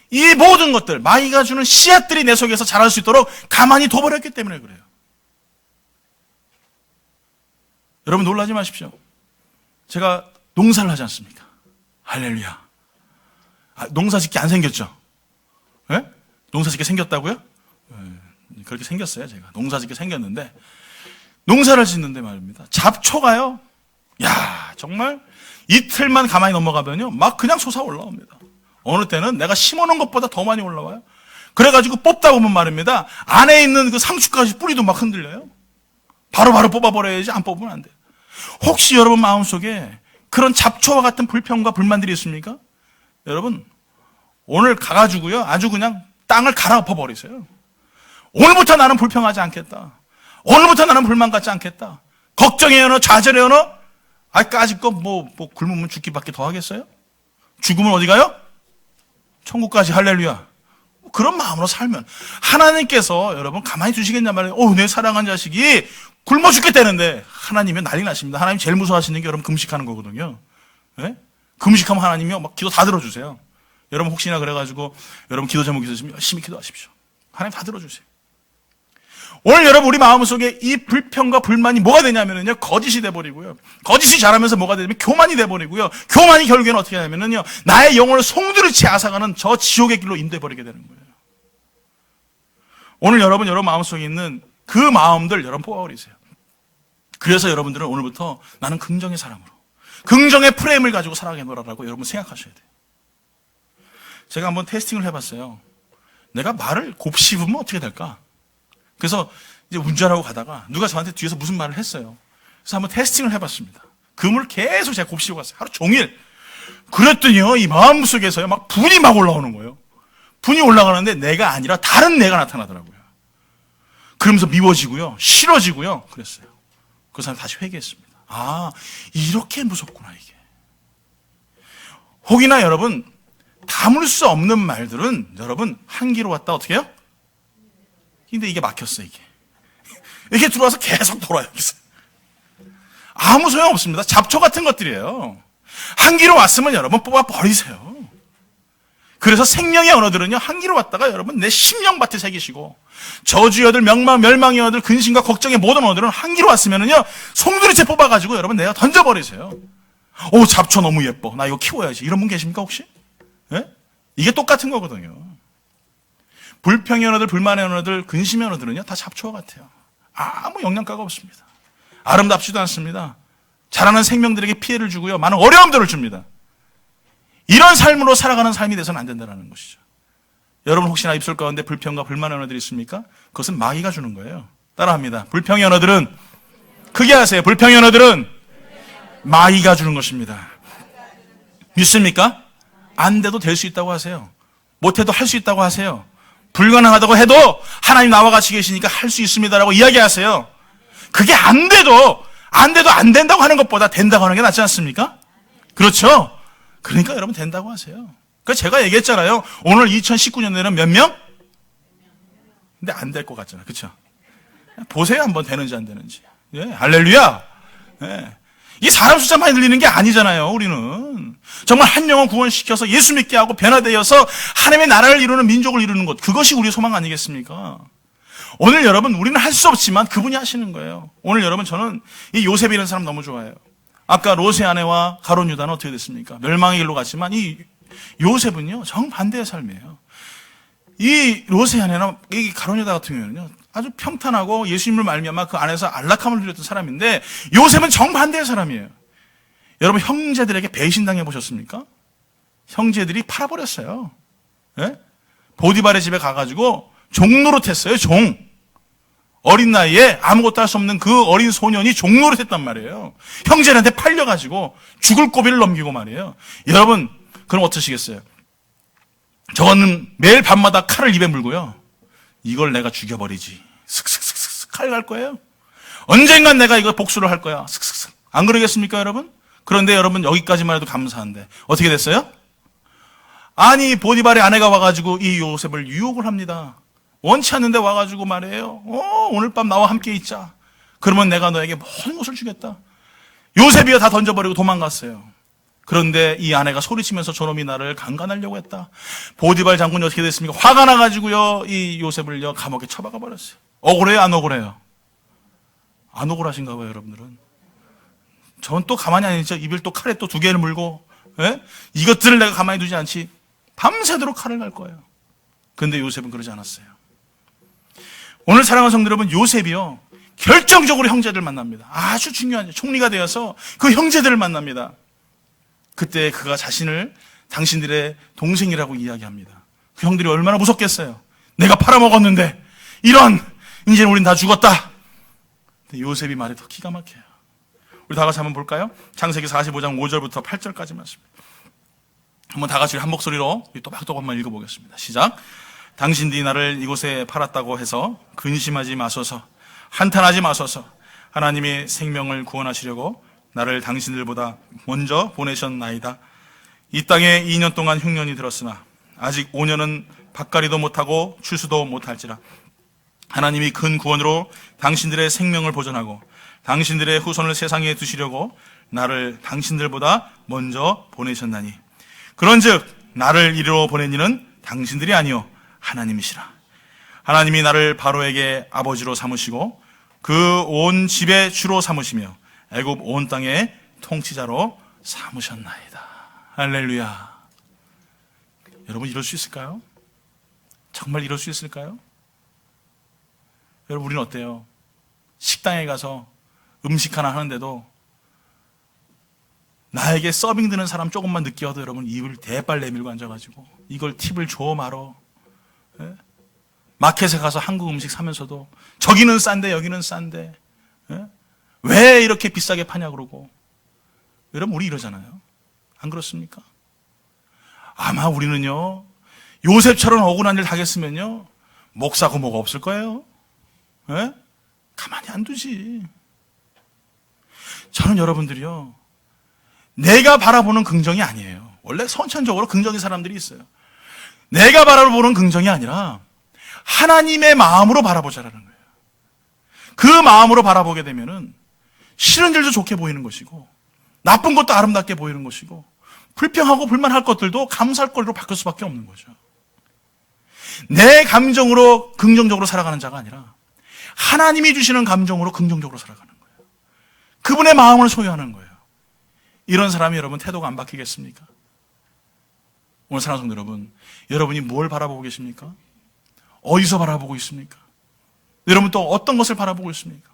이 모든 것들, 마귀가 주는 씨앗들이 내 속에서 자랄 수 있도록 가만히 둬버렸기 때문에 그래요. 여러분 놀라지 마십시오. 제가 농사를 하지 않습니까? 할렐루야. 농사 짓기 안 생겼죠? 네? 농사 짓게 생겼다고요? 네, 그렇게 생겼어요. 제가 농사 짓게 생겼는데, 농사를 짓는데 말입니다, 잡초가요, 야, 정말 이틀만 가만히 넘어가면요, 막 그냥 솟아 올라옵니다. 어느 때는 내가 심어놓은 것보다 더 많이 올라와요. 그래가지고 뽑다 보면 말입니다, 안에 있는 그 상추까지 뿌리도 막 흔들려요. 바로바로 뽑아버려야지, 안 뽑으면 안 돼요. 혹시 여러분 마음속에 그런 잡초와 같은 불평과 불만들이 있습니까? 여러분, 오늘 가가지고요, 아주 그냥 땅을 갈아엎어 버리세요. 오늘부터 나는 불평하지 않겠다. 오늘부터 나는 불만 갖지 않겠다. 걱정의 언어, 좌절의 언어, 까짓거 굶으면 죽기밖에 더 하겠어요? 죽으면 어디 가요? 천국까지. 할렐루야. 그런 마음으로 살면 하나님께서 여러분 가만히 두시겠냐 말이에요. 내 사랑한 자식이 굶어 죽겠다는데 하나님이 난리 나십니다. 하나님 제일 무서워하시는 게 여러분 금식하는 거거든요. 네? 금식하면 하나님이 막 기도 다 들어주세요. 여러분 혹시나 그래가지고 여러분 기도 제목이 있으시면 열심히 기도하십시오. 하나님 다 들어주세요. 오늘 여러분 우리 마음속에 이 불평과 불만이 뭐가 되냐면요, 거짓이 돼버리고요, 거짓이 자라면서 뭐가 되냐면 교만이 돼버리고요, 교만이 결국에는 어떻게 하냐면요, 나의 영혼을 송두리째 앗아가는 저 지옥의 길로 인도해버리게 되는 거예요. 오늘 여러분 마음속에 있는 그 마음들 여러분 뽑아버리세요. 그래서 여러분들은 오늘부터 나는 긍정의 사람으로, 긍정의 프레임을 가지고 살아가노라라고 여러분 생각하셔야 돼요. 제가 한번 테스팅을 해봤어요. 내가 말을 곱씹으면 어떻게 될까? 그래서 이제 운전하고 가다가 누가 저한테 뒤에서 무슨 말을 했어요. 그래서 한번 테스팅을 해봤습니다. 금을 계속 제가 곱씹어 갔어요. 하루 종일. 그랬더니요, 이 마음속에서요, 막 분이 막 올라오는 거예요. 분이 올라가는데 내가 아니라 다른 내가 나타나더라고요. 그러면서 미워지고요, 싫어지고요, 그랬어요. 그 사람 다시 회개했습니다. 아, 이렇게 무섭구나, 이게. 혹이나 여러분, 담을 수 없는 말들은 여러분, 한기로 왔다 어떻게 해요? 근데 이게 막혔어, 이게. 이게 들어와서 계속 돌아요, 여기서. 아무 소용 없습니다. 잡초 같은 것들이에요. 한기로 왔으면 여러분 뽑아 버리세요. 그래서 생명의 언어들은요, 한기로 왔다가 여러분 내 심령밭에 새기시고, 저주의 어들, 멸망의 어들, 근심과 걱정의 모든 언어들은 한기로 왔으면은요, 송두리째 뽑아가지고 여러분 내가 던져버리세요. 오, 잡초 너무 예뻐. 나 이거 키워야지. 이런 분 계십니까, 혹시? 예? 이게 똑같은 거거든요. 불평의 언어들, 불만의 언어들, 근심의 언어들은요, 다 잡초와 같아요. 아무 영양가가 없습니다. 아름답지도 않습니다. 자라는 생명들에게 피해를 주고요, 많은 어려움들을 줍니다. 이런 삶으로 살아가는 삶이 돼서는 안 된다는 것이죠. 여러분 혹시나 입술 가운데 불평과 불만의 언어들이 있습니까? 그것은 마귀가 주는 거예요. 따라합니다. 불평의 언어들은, 크게 하세요. 불평의 언어들은 마귀가 주는 것입니다. 믿습니까? 안 돼도 될 수 있다고 하세요. 못해도 할 수 있다고 하세요. 불가능하다고 해도 하나님 나와 같이 계시니까 할 수 있습니다라고 이야기하세요. 그게 안 돼도 안 된다고 하는 것보다 된다고 하는 게 낫지 않습니까? 그렇죠? 그러니까 여러분 된다고 하세요. 그러니까 제가 얘기했잖아요. 오늘 2019년에는 몇 명? 근데 안 될 것 같잖아요. 그렇죠? 보세요, 한번 되는지 안 되는지. 예, 할렐루야. 예. 이 사람 숫자 많이 늘리는 게 아니잖아요. 우리는 정말 한 영혼 구원시켜서 예수 믿게 하고 변화되어서 하나님의 나라를 이루는 민족을 이루는 것, 그것이 우리의 소망 아니겠습니까? 오늘 여러분, 우리는 할 수 없지만 그분이 하시는 거예요. 오늘 여러분, 저는 이 요셉이라는 사람 너무 좋아해요. 아까 롯의 아내와 가룟 유다는 어떻게 됐습니까? 멸망의 길로 갔지만 이 요셉은요, 정반대의 삶이에요. 이 롯의 아내나 이 가룟 유다 같은 경우는요, 아주 평탄하고 예수님을 말미암아 그 안에서 안락함을 누렸던 사람인데, 요셉은 정반대의 사람이에요. 여러분, 형제들에게 배신당해 보셨습니까? 형제들이 팔아버렸어요. 예? 보디발의 집에 가가지고 종노릇했어요. 종. 어린 나이에 아무것도 할 수 없는 그 어린 소년이 종노릇했단 말이에요. 형제한테 팔려가지고 죽을 고비를 넘기고 말이에요. 여러분, 그럼 어떠시겠어요? 저거는 매일 밤마다 칼을 입에 물고요, 이걸 내가 죽여버리지. 슥슥슥슥 칼 갈 거예요. 언젠간 내가 이거 복수를 할 거야. 슥슥슥. 안 그러겠습니까, 여러분? 그런데 여러분, 여기까지만 해도 감사한데 어떻게 됐어요? 아니, 보디발의 아내가 와가지고 이 요셉을 유혹을 합니다. 원치 않는데 와가지고 말이에요. 오늘 밤 나와 함께 있자. 그러면 내가 너에게 모든 것을 주겠다. 요셉이요, 다 던져버리고 도망갔어요. 그런데 이 아내가 소리치면서 저놈이 나를 강간하려고 했다. 보디발 장군이 어떻게 됐습니까? 화가 나가지고요, 이 요셉을요, 감옥에 처박아 버렸어요. 억울해요, 안 억울해요? 안 억울하신가 봐요, 여러분들은. 전 또 가만히 안 있죠. 입을 또 칼에 또 2개를 물고, 예? 이것들을 내가 가만히 두지 않지. 밤새도록 칼을 갈 거예요. 그런데 요셉은 그러지 않았어요. 오늘 사랑하는 성도 여러분, 요셉이요, 결정적으로 형제들 만납니다. 아주 중요한 총리가 되어서 그 형제들을 만납니다. 그때 그가 자신을 당신들의 동생이라고 이야기합니다. 그 형들이 얼마나 무섭겠어요. 내가 팔아먹었는데 이런, 이제는 우린 다 죽었다. 근데 요셉이 말이 더 기가 막혀요. 우리 다 같이 한번 볼까요? 창세기 45장 5절부터 8절까지 말씀. 한번 다 같이 한 목소리로 또박또박 한번 읽어보겠습니다. 시작. 당신들이 나를 이곳에 팔았다고 해서 근심하지 마소서, 한탄하지 마소서. 하나님이 생명을 구원하시려고 나를 당신들보다 먼저 보내셨나이다. 이 땅에 2년 동안 흉년이 들었으나 아직 5년은 밭갈이도 못하고 추수도 못할지라. 하나님이 큰 구원으로 당신들의 생명을 보존하고 당신들의 후손을 세상에 두시려고 나를 당신들보다 먼저 보내셨나니, 그런즉 나를 이리로 보낸 이는 당신들이 아니요 하나님이시라. 하나님이 나를 바로에게 아버지로 삼으시고 그 온 집의 주로 삼으시며 애굽 온 땅의 통치자로 삼으셨나이다. 할렐루야. 여러분, 이럴 수 있을까요? 정말 이럴 수 있을까요? 여러분, 우리는 어때요? 식당에 가서 음식 하나 하는데도 나에게 서빙 드는 사람 조금만 늦게 와도 여러분 입을 대빨 내밀고 앉아가지고 이걸 팁을 줘 말어. 예? 마켓에 가서 한국 음식 사면서도 저기는 싼데 여기는 싼데 왜 이렇게 비싸게 파냐 그러고. 여러분 우리 이러잖아요. 안 그렇습니까? 아마 우리는요 요셉처럼 억울한 일 당했으면요 목 사고 뭐가 없을 거예요. 가만히 안 두지. 저는 여러분들이요 내가 바라보는 긍정이 아니에요. 원래 선천적으로 긍정의 사람들이 있어요. 내가 바라보는 긍정이 아니라 하나님의 마음으로 바라보자라는 거예요. 그 마음으로 바라보게 되면은 싫은 일도 좋게 보이는 것이고 나쁜 것도 아름답게 보이는 것이고 불평하고 불만할 것들도 감사할 걸로 바뀔 수밖에 없는 거죠. 내 감정으로 긍정적으로 살아가는 자가 아니라 하나님이 주시는 감정으로 긍정적으로 살아가는 거예요. 그분의 마음을 소유하는 거예요. 이런 사람이 여러분 태도가 안 바뀌겠습니까? 오늘 사랑하는 성도 여러분, 여러분이 뭘 바라보고 계십니까? 어디서 바라보고 있습니까? 여러분 또 어떤 것을 바라보고 있습니까?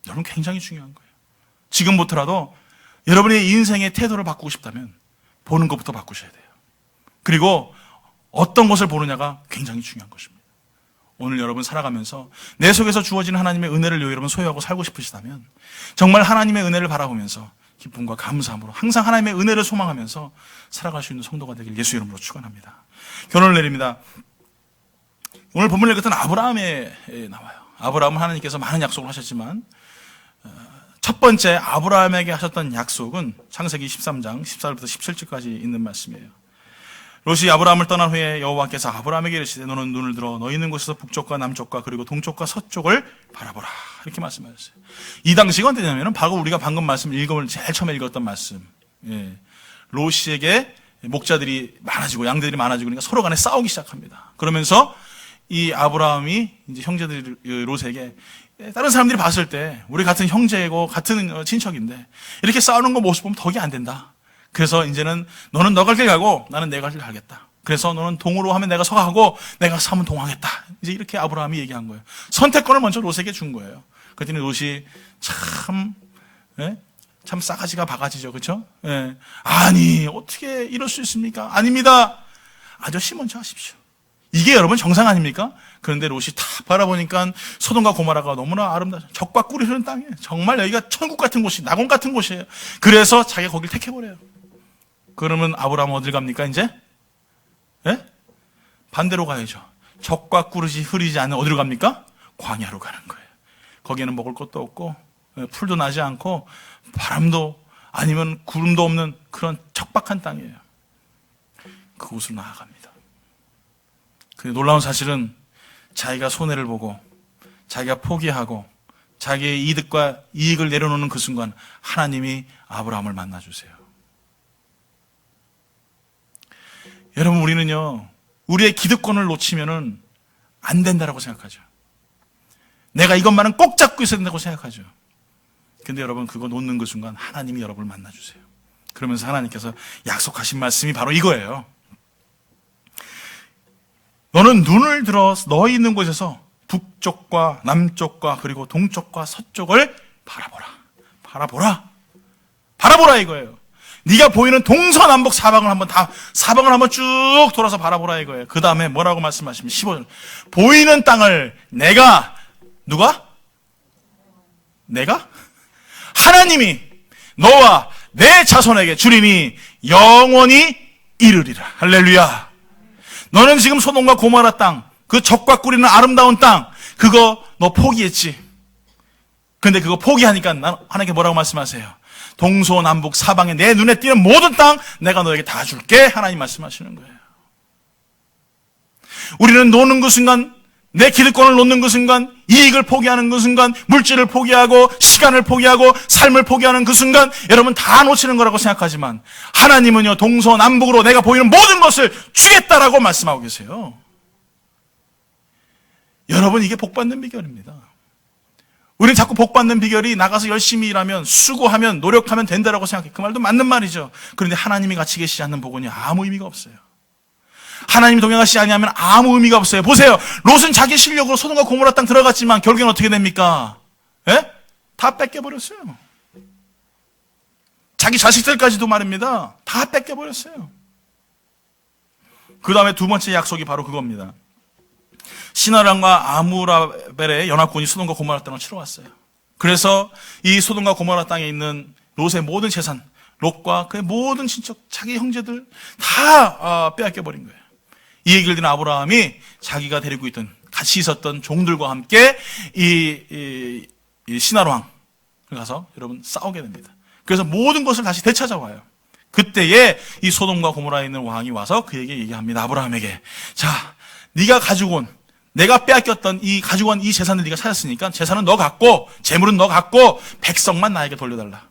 여러분 굉장히 중요한 거예요. 지금부터라도 여러분의 인생의 태도를 바꾸고 싶다면 보는 것부터 바꾸셔야 돼요. 그리고 어떤 것을 보느냐가 굉장히 중요한 것입니다. 오늘 여러분 살아가면서 내 속에서 주어진 하나님의 은혜를 여러분 소유하고 살고 싶으시다면 정말 하나님의 은혜를 바라보면서 기쁨과 감사함으로 항상 하나님의 은혜를 소망하면서 살아갈 수 있는 성도가 되길 예수 이름으로 축원합니다. 결론을 내립니다. 오늘 본문의 끝은 아브라함에 나와요. 아브라함은 하나님께서 많은 약속을 하셨지만 첫 번째 아브라함에게 하셨던 약속은 창세기 13장 14절부터 17절까지 있는 말씀이에요. 롯이 아브라함을 떠난 후에 여호와께서 아브라함에게 이르시되 너는 눈을 들어 너 있는 곳에서 북쪽과 남쪽과 그리고 동쪽과 서쪽을 바라보라 이렇게 말씀하셨어요. 이 당시가 언제냐면 바로 우리가 방금 말씀 읽음을 제일 처음에 읽었던 말씀. 롯에게 목자들이 많아지고 양들이 많아지고 그러니까 서로 간에 싸우기 시작합니다. 그러면서 이 아브라함이 이제 형제들이 롯에게 다른 사람들이 봤을 때 우리 같은 형제고 같은 친척인데 이렇게 싸우는 거 모습 보면 덕이 안 된다. 그래서 이제는 너는 너 갈 길 가고 나는 내 갈 길 가겠다. 그래서 너는 동으로 하면 내가 서가고 내가 서면 동하겠다. 이제 이렇게 아브라함이 얘기한 거예요. 선택권을 먼저 롯에게 준 거예요. 그랬더니 롯이 참 싸가지가 바가지죠. 그렇죠? 아니 어떻게 이럴 수 있습니까? 아닙니다. 아저씨 먼저 하십시오. 이게 여러분 정상 아닙니까? 그런데 롯이 탁 바라보니까 소돔과 고모라가 너무나 아름다워 적과 꿀이 흐르는 땅이에요. 정말 여기가 천국 같은 곳이 낙원 같은 곳이에요. 그래서 자기가 거길 택해버려요. 그러면 아브라함은 어딜 갑니까 이제? 반대로 가야죠. 적과 꿀이 흐르지 않는 어디로 갑니까? 광야로 가는 거예요. 거기에는 먹을 것도 없고 풀도 나지 않고 바람도 아니면 구름도 없는 그런 척박한 땅이에요. 그곳으로 나아갑니다. 근데 놀라운 사실은 자기가 손해를 보고 자기가 포기하고 자기의 이득과 이익을 내려놓는 그 순간 하나님이 아브라함을 만나주세요. 여러분 우리는요 우리의 기득권을 놓치면은 안 된다라고 생각하죠. 내가 이것만은 꼭 잡고 있어야 된다고 생각하죠. 근데 여러분 그거 놓는 그 순간 하나님이 여러분을 만나주세요. 그러면서 하나님께서 약속하신 말씀이 바로 이거예요. 너는 눈을 들어 너 있는 곳에서 북쪽과 남쪽과 그리고 동쪽과 서쪽을 바라보라 이거예요. 네가 보이는 동서남북 사방을 한번 쭉 돌아서 바라보라 이거예요. 그 다음에 뭐라고 말씀하시면 15절 보이는 땅을 내가 하나님이 너와 내 자손에게 주리니 영원히 이르리라. 할렐루야. 너는 지금 소돔과 고모라 땅, 그 적과 꿀이는 아름다운 땅, 그거 너 포기했지. 근데 그거 포기하니까 하나님께 뭐라고 말씀하세요? 동서남북 사방에 내 눈에 띄는 모든 땅 내가 너에게 다 줄게. 하나님 말씀하시는 거예요. 우리는 노는 그 순간, 내 기득권을 놓는 그 순간, 이익을 포기하는 그 순간, 물질을 포기하고 시간을 포기하고 삶을 포기하는 그 순간 여러분 다 놓치는 거라고 생각하지만 하나님은요 동서남북으로 내가 보이는 모든 것을 주겠다라고 말씀하고 계세요. 여러분 이게 복받는 비결입니다. 우리는 자꾸 복받는 비결이 나가서 열심히 일하면 수고하면 노력하면 된다라고 생각해요. 그 말도 맞는 말이죠. 그런데 하나님이 같이 계시지 않는 복은요 아무 의미가 없어요. 하나님이 동행하시지 아니하면 아무 의미가 없어요. 보세요. 롯은 자기 실력으로 소돔과 고모라 땅 들어갔지만 결국엔 어떻게 됩니까? 다 뺏겨버렸어요. 자기 자식들까지도 말입니다. 다 뺏겨버렸어요. 그 다음에 두 번째 약속이 바로 그겁니다. 시나랑과 아무라벨의 연합군이 소돔과 고모라 땅을 치러 왔어요. 그래서 이 소돔과 고모라 땅에 있는 롯의 모든 재산, 롯과 그의 모든 친척, 자기 형제들 다 빼앗겨 버린 거예요. 이 얘기를 들은 아브라함이 자기가 데리고 있던, 같이 있었던 종들과 함께 이 시나로왕을 가서 여러분 싸우게 됩니다. 그래서 모든 것을 다시 되찾아와요. 그때에 이 소돔과 고모라에 있는 왕이 와서 그에게 얘기합니다. 아브라함에게, 자, 네가 가지고 온, 내가 빼앗겼던 가지고 온 이 재산을 네가 찾았으니까 재산은 너 갖고, 재물은 너 갖고, 백성만 나에게 돌려달라.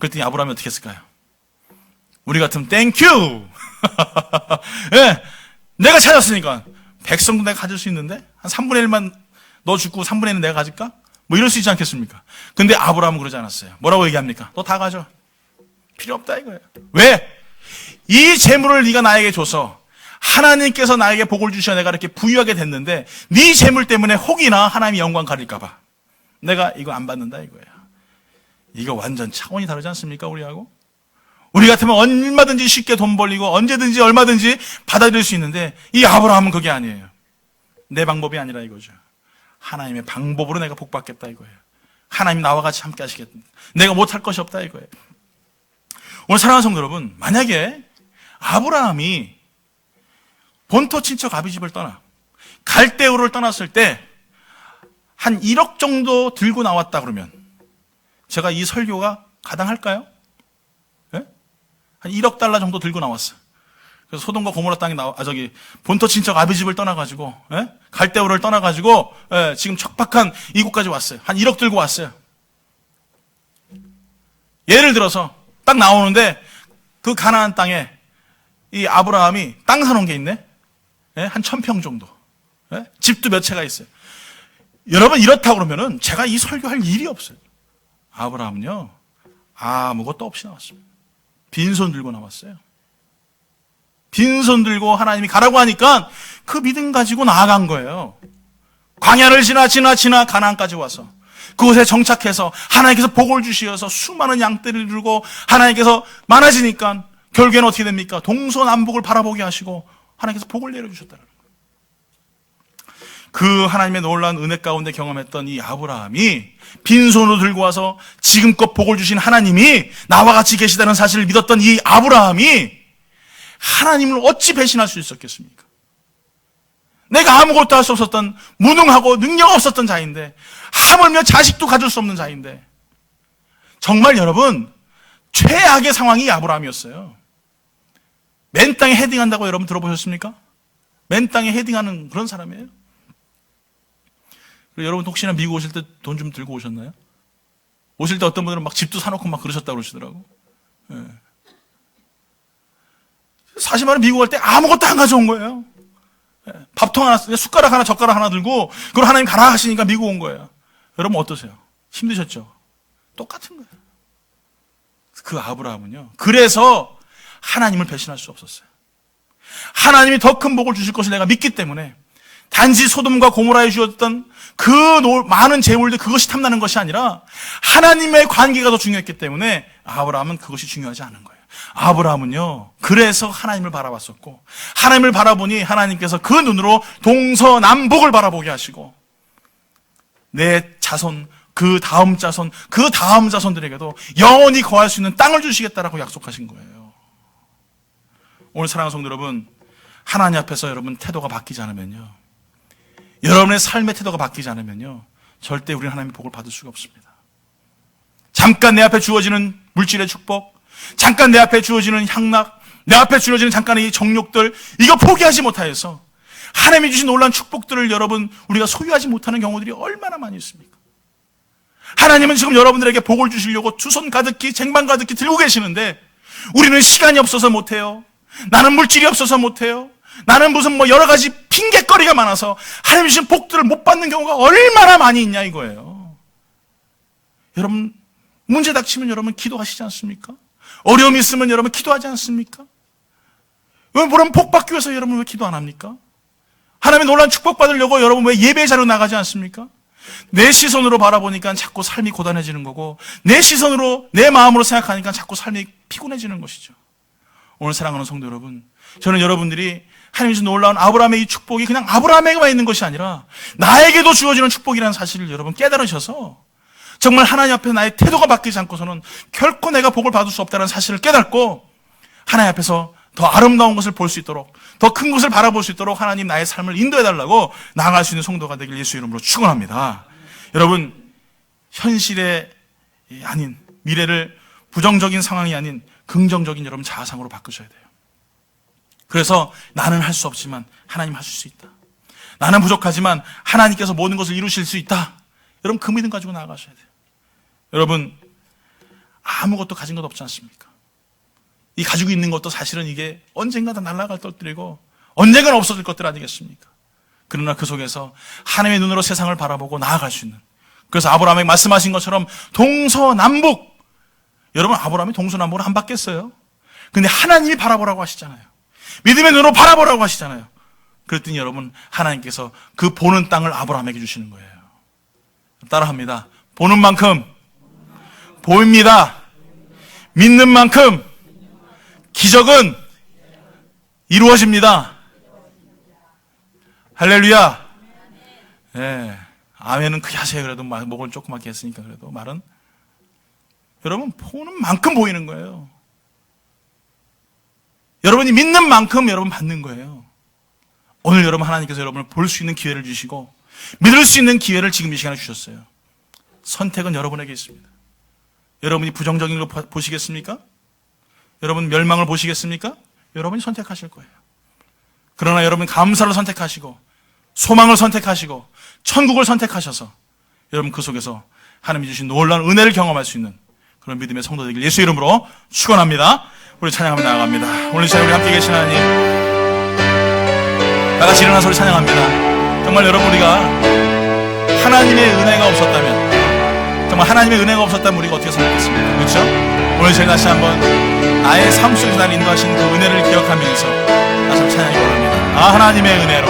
그랬더니 아브라함이 어떻게 했을까요? 우리 같으면 땡큐. 네, 내가 찾았으니까 백성도 내가 가질 수 있는데 한 3분의 1만 너 죽고 3분의 1은 내가 가질까? 뭐 이럴 수 있지 않겠습니까? 근데 아브라함은 그러지 않았어요. 뭐라고 얘기합니까? 너 다 가져. 필요 없다 이거예요. 왜? 이 재물을 네가 나에게 줘서 하나님께서 나에게 복을 주셔 내가 이렇게 부유하게 됐는데 네 재물 때문에 혹이나 하나님이 영광 가릴까 봐 내가 이거 안 받는다 이거예요. 이거 완전 차원이 다르지 않습니까? 우리하고? 우리 같으면 얼마든지 쉽게 돈 벌리고 언제든지 얼마든지 받아들일 수 있는데 이 아브라함은 그게 아니에요. 내 방법이 아니라 이거죠. 하나님의 방법으로 내가 복 받겠다 이거예요. 하나님 나와 같이 함께 하시겠다. 내가 못할 것이 없다 이거예요. 오늘 사랑하는 성도 여러분, 만약에 아브라함이 본토 친척 아비집을 떠나 갈대우를 떠났을 때 한 1억 정도 들고 나왔다 그러면 제가 이 설교가 가당할까요? 네? 한 1억 달러 정도 들고 나왔어요. 그래서 소돔과 고모라 땅에 본토 친척 아비집을 떠나가지고, 예? 갈대우를 떠나가지고, 예, 지금 척박한 이곳까지 왔어요. 한 1억 들고 왔어요. 예를 들어서, 딱 나오는데, 그 가나안 땅에, 이 아브라함이 땅 사놓은 게 있네? 예? 한 1000평 정도. 예? 집도 몇 채가 있어요. 여러분, 이렇다고 그러면은, 제가 이 설교할 일이 없어요. 아브라함은요, 아무것도 없이 나왔습니다. 빈손 들고 나왔어요. 빈손 들고 하나님이 가라고 하니까 그 믿음 가지고 나아간 거예요. 광야를 지나 가나안까지 와서 그곳에 정착해서 하나님께서 복을 주시어서 수많은 양떼를 들고 하나님께서 많아지니까 결국에는 어떻게 됩니까? 동서남북을 바라보게 하시고 하나님께서 복을 내려주셨다는 거예요. 그 하나님의 놀라운 은혜 가운데 경험했던 이 아브라함이 빈손으로 들고 와서 지금껏 복을 주신 하나님이 나와 같이 계시다는 사실을 믿었던 이 아브라함이 하나님을 어찌 배신할 수 있었겠습니까? 내가 아무것도 할 수 없었던 무능하고 능력 없었던 자인데 하물며 자식도 가질 수 없는 자인데 정말 여러분 최악의 상황이 이 아브라함이었어요. 맨 땅에 헤딩한다고 여러분 들어보셨습니까? 맨 땅에 헤딩하는 그런 사람이에요. 그리고 여러분 혹시나 미국 오실 때 돈 좀 들고 오셨나요? 오실 때 어떤 분들은 막 집도 사놓고 막 그러셨다고 그러시더라고. 예. 사실 말은 미국 갈 때 아무것도 안 가져온 거예요. 밥통 하나, 숟가락 하나, 젓가락 하나 들고, 그걸 하나님 가라 하시니까 미국 온 거예요. 여러분 어떠세요? 힘드셨죠? 똑같은 거예요. 그 아브라함은요. 그래서 하나님을 배신할 수 없었어요. 하나님이 더 큰 복을 주실 것을 내가 믿기 때문에 단지 소돔과 고모라에 주었던 그 많은 재물들 그것이 탐나는 것이 아니라 하나님의 관계가 더 중요했기 때문에 아브라함은 그것이 중요하지 않은 거예요. 아브라함은요, 그래서 하나님을 바라봤었고, 하나님을 바라보니 하나님께서 그 눈으로 동서남북을 바라보게 하시고, 내 자손, 그 다음 자손들에게도 영원히 거할 수 있는 땅을 주시겠다라고 약속하신 거예요. 오늘 사랑하는 성도 여러분, 하나님 앞에서 여러분 태도가 바뀌지 않으면요, 여러분의 삶의 태도가 바뀌지 않으면요, 절대 우리는 하나님의 복을 받을 수가 없습니다. 잠깐 내 앞에 주어지는 물질의 축복, 잠깐 내 앞에 주어지는 향락, 내 앞에 주어지는 잠깐의 이 정욕들, 이거 포기하지 못하여서 하나님이 주신 놀라운 축복들을 여러분 우리가 소유하지 못하는 경우들이 얼마나 많이 있습니까? 하나님은 지금 여러분들에게 복을 주시려고 두 손 가득히 쟁반 가득히 들고 계시는데 우리는 시간이 없어서 못해요. 나는 물질이 없어서 못해요. 나는 무슨 여러 가지 핑계거리가 많아서 하나님 주신 복들을 못 받는 경우가 얼마나 많이 있냐 이거예요. 여러분 문제 닥치면 여러분 기도하시지 않습니까? 어려움이 있으면 여러분 기도하지 않습니까? 여러분 복 받기 위해서 여러분 왜 기도 안 합니까? 하나님의 놀라운 축복 받으려고 여러분 왜 예배 자료 나가지 않습니까? 내 시선으로 바라보니까 자꾸 삶이 고단해지는 거고 내 시선으로 내 마음으로 생각하니까 자꾸 삶이 피곤해지는 것이죠. 오늘 사랑하는 성도 여러분, 저는 여러분들이 하나님이 주신 놀라운 아브라함의 이 축복이 그냥 아브라함에게만 있는 것이 아니라 나에게도 주어지는 축복이라는 사실을 여러분 깨달으셔서 정말 하나님 앞에 나의 태도가 바뀌지 않고서는 결코 내가 복을 받을 수 없다는 사실을 깨닫고 하나님 앞에서 더 아름다운 것을 볼 수 있도록, 더 큰 것을 바라볼 수 있도록 하나님 나의 삶을 인도해달라고 나아갈 수 있는 성도가 되길 예수 이름으로 축원합니다. 여러분, 현실의 아닌, 미래를 부정적인 상황이 아닌 긍정적인 여러분 자아상으로 바꾸셔야 돼요. 그래서 나는 할 수 없지만 하나님 하실 수 있다. 나는 부족하지만 하나님께서 모든 것을 이루실 수 있다. 여러분, 그 믿음 가지고 나아가셔야 돼요. 여러분, 아무것도 가진 것 없지 않습니까? 이 가지고 있는 것도 사실은 이게 언젠가 다 날아갈 것들이고 언젠가는 없어질 것들 아니겠습니까? 그러나 그 속에서 하나님의 눈으로 세상을 바라보고 나아갈 수 있는, 그래서 아브라함에게 말씀하신 것처럼 동서남북, 여러분 아브라함이 동서남북을 안 받겠어요? 근데 하나님이 바라보라고 하시잖아요. 믿음의 눈으로 바라보라고 하시잖아요. 그랬더니 여러분, 하나님께서 그 보는 땅을 아브라함에게 주시는 거예요. 따라합니다. 보는 만큼 보입니다. 믿는 만큼 기적은 이루어집니다. 할렐루야. 예. 아멘은 크게 하세요. 그래도 목을 조그맣게 했으니까 그래도 말은. 여러분, 보는 만큼 보이는 거예요. 여러분이 믿는 만큼 여러분 받는 거예요. 오늘 여러분 하나님께서 여러분을 볼 수 있는 기회를 주시고 믿을 수 있는 기회를 지금 이 시간에 주셨어요. 선택은 여러분에게 있습니다. 여러분이 부정적인 걸 보시겠습니까? 여러분 멸망을 보시겠습니까? 여러분이 선택하실 거예요. 그러나 여러분 감사를 선택하시고 소망을 선택하시고 천국을 선택하셔서 여러분 그 속에서 하나님이 주신 놀라운 은혜를 경험할 수 있는 그런 믿음의 성도 되길 예수 이름으로 축원합니다. 우리 찬양하며 나아갑니다. 오늘 이 시간 우리 함께 계신 하나님, 다 같이 일어나서 우리 찬양합니다. 정말 여러분, 우리가 하나님의 은혜가 없었다면, 정말 하나님의 은혜가 없었다면 우리가 어떻게 살았겠습니까? 그렇죠? 오늘 제가 다시 한번 나의 삶 속에서 나를 인도하신 그 은혜를 기억하면서 다시 한번 찬양이 올라옵니다. 하나님의 은혜로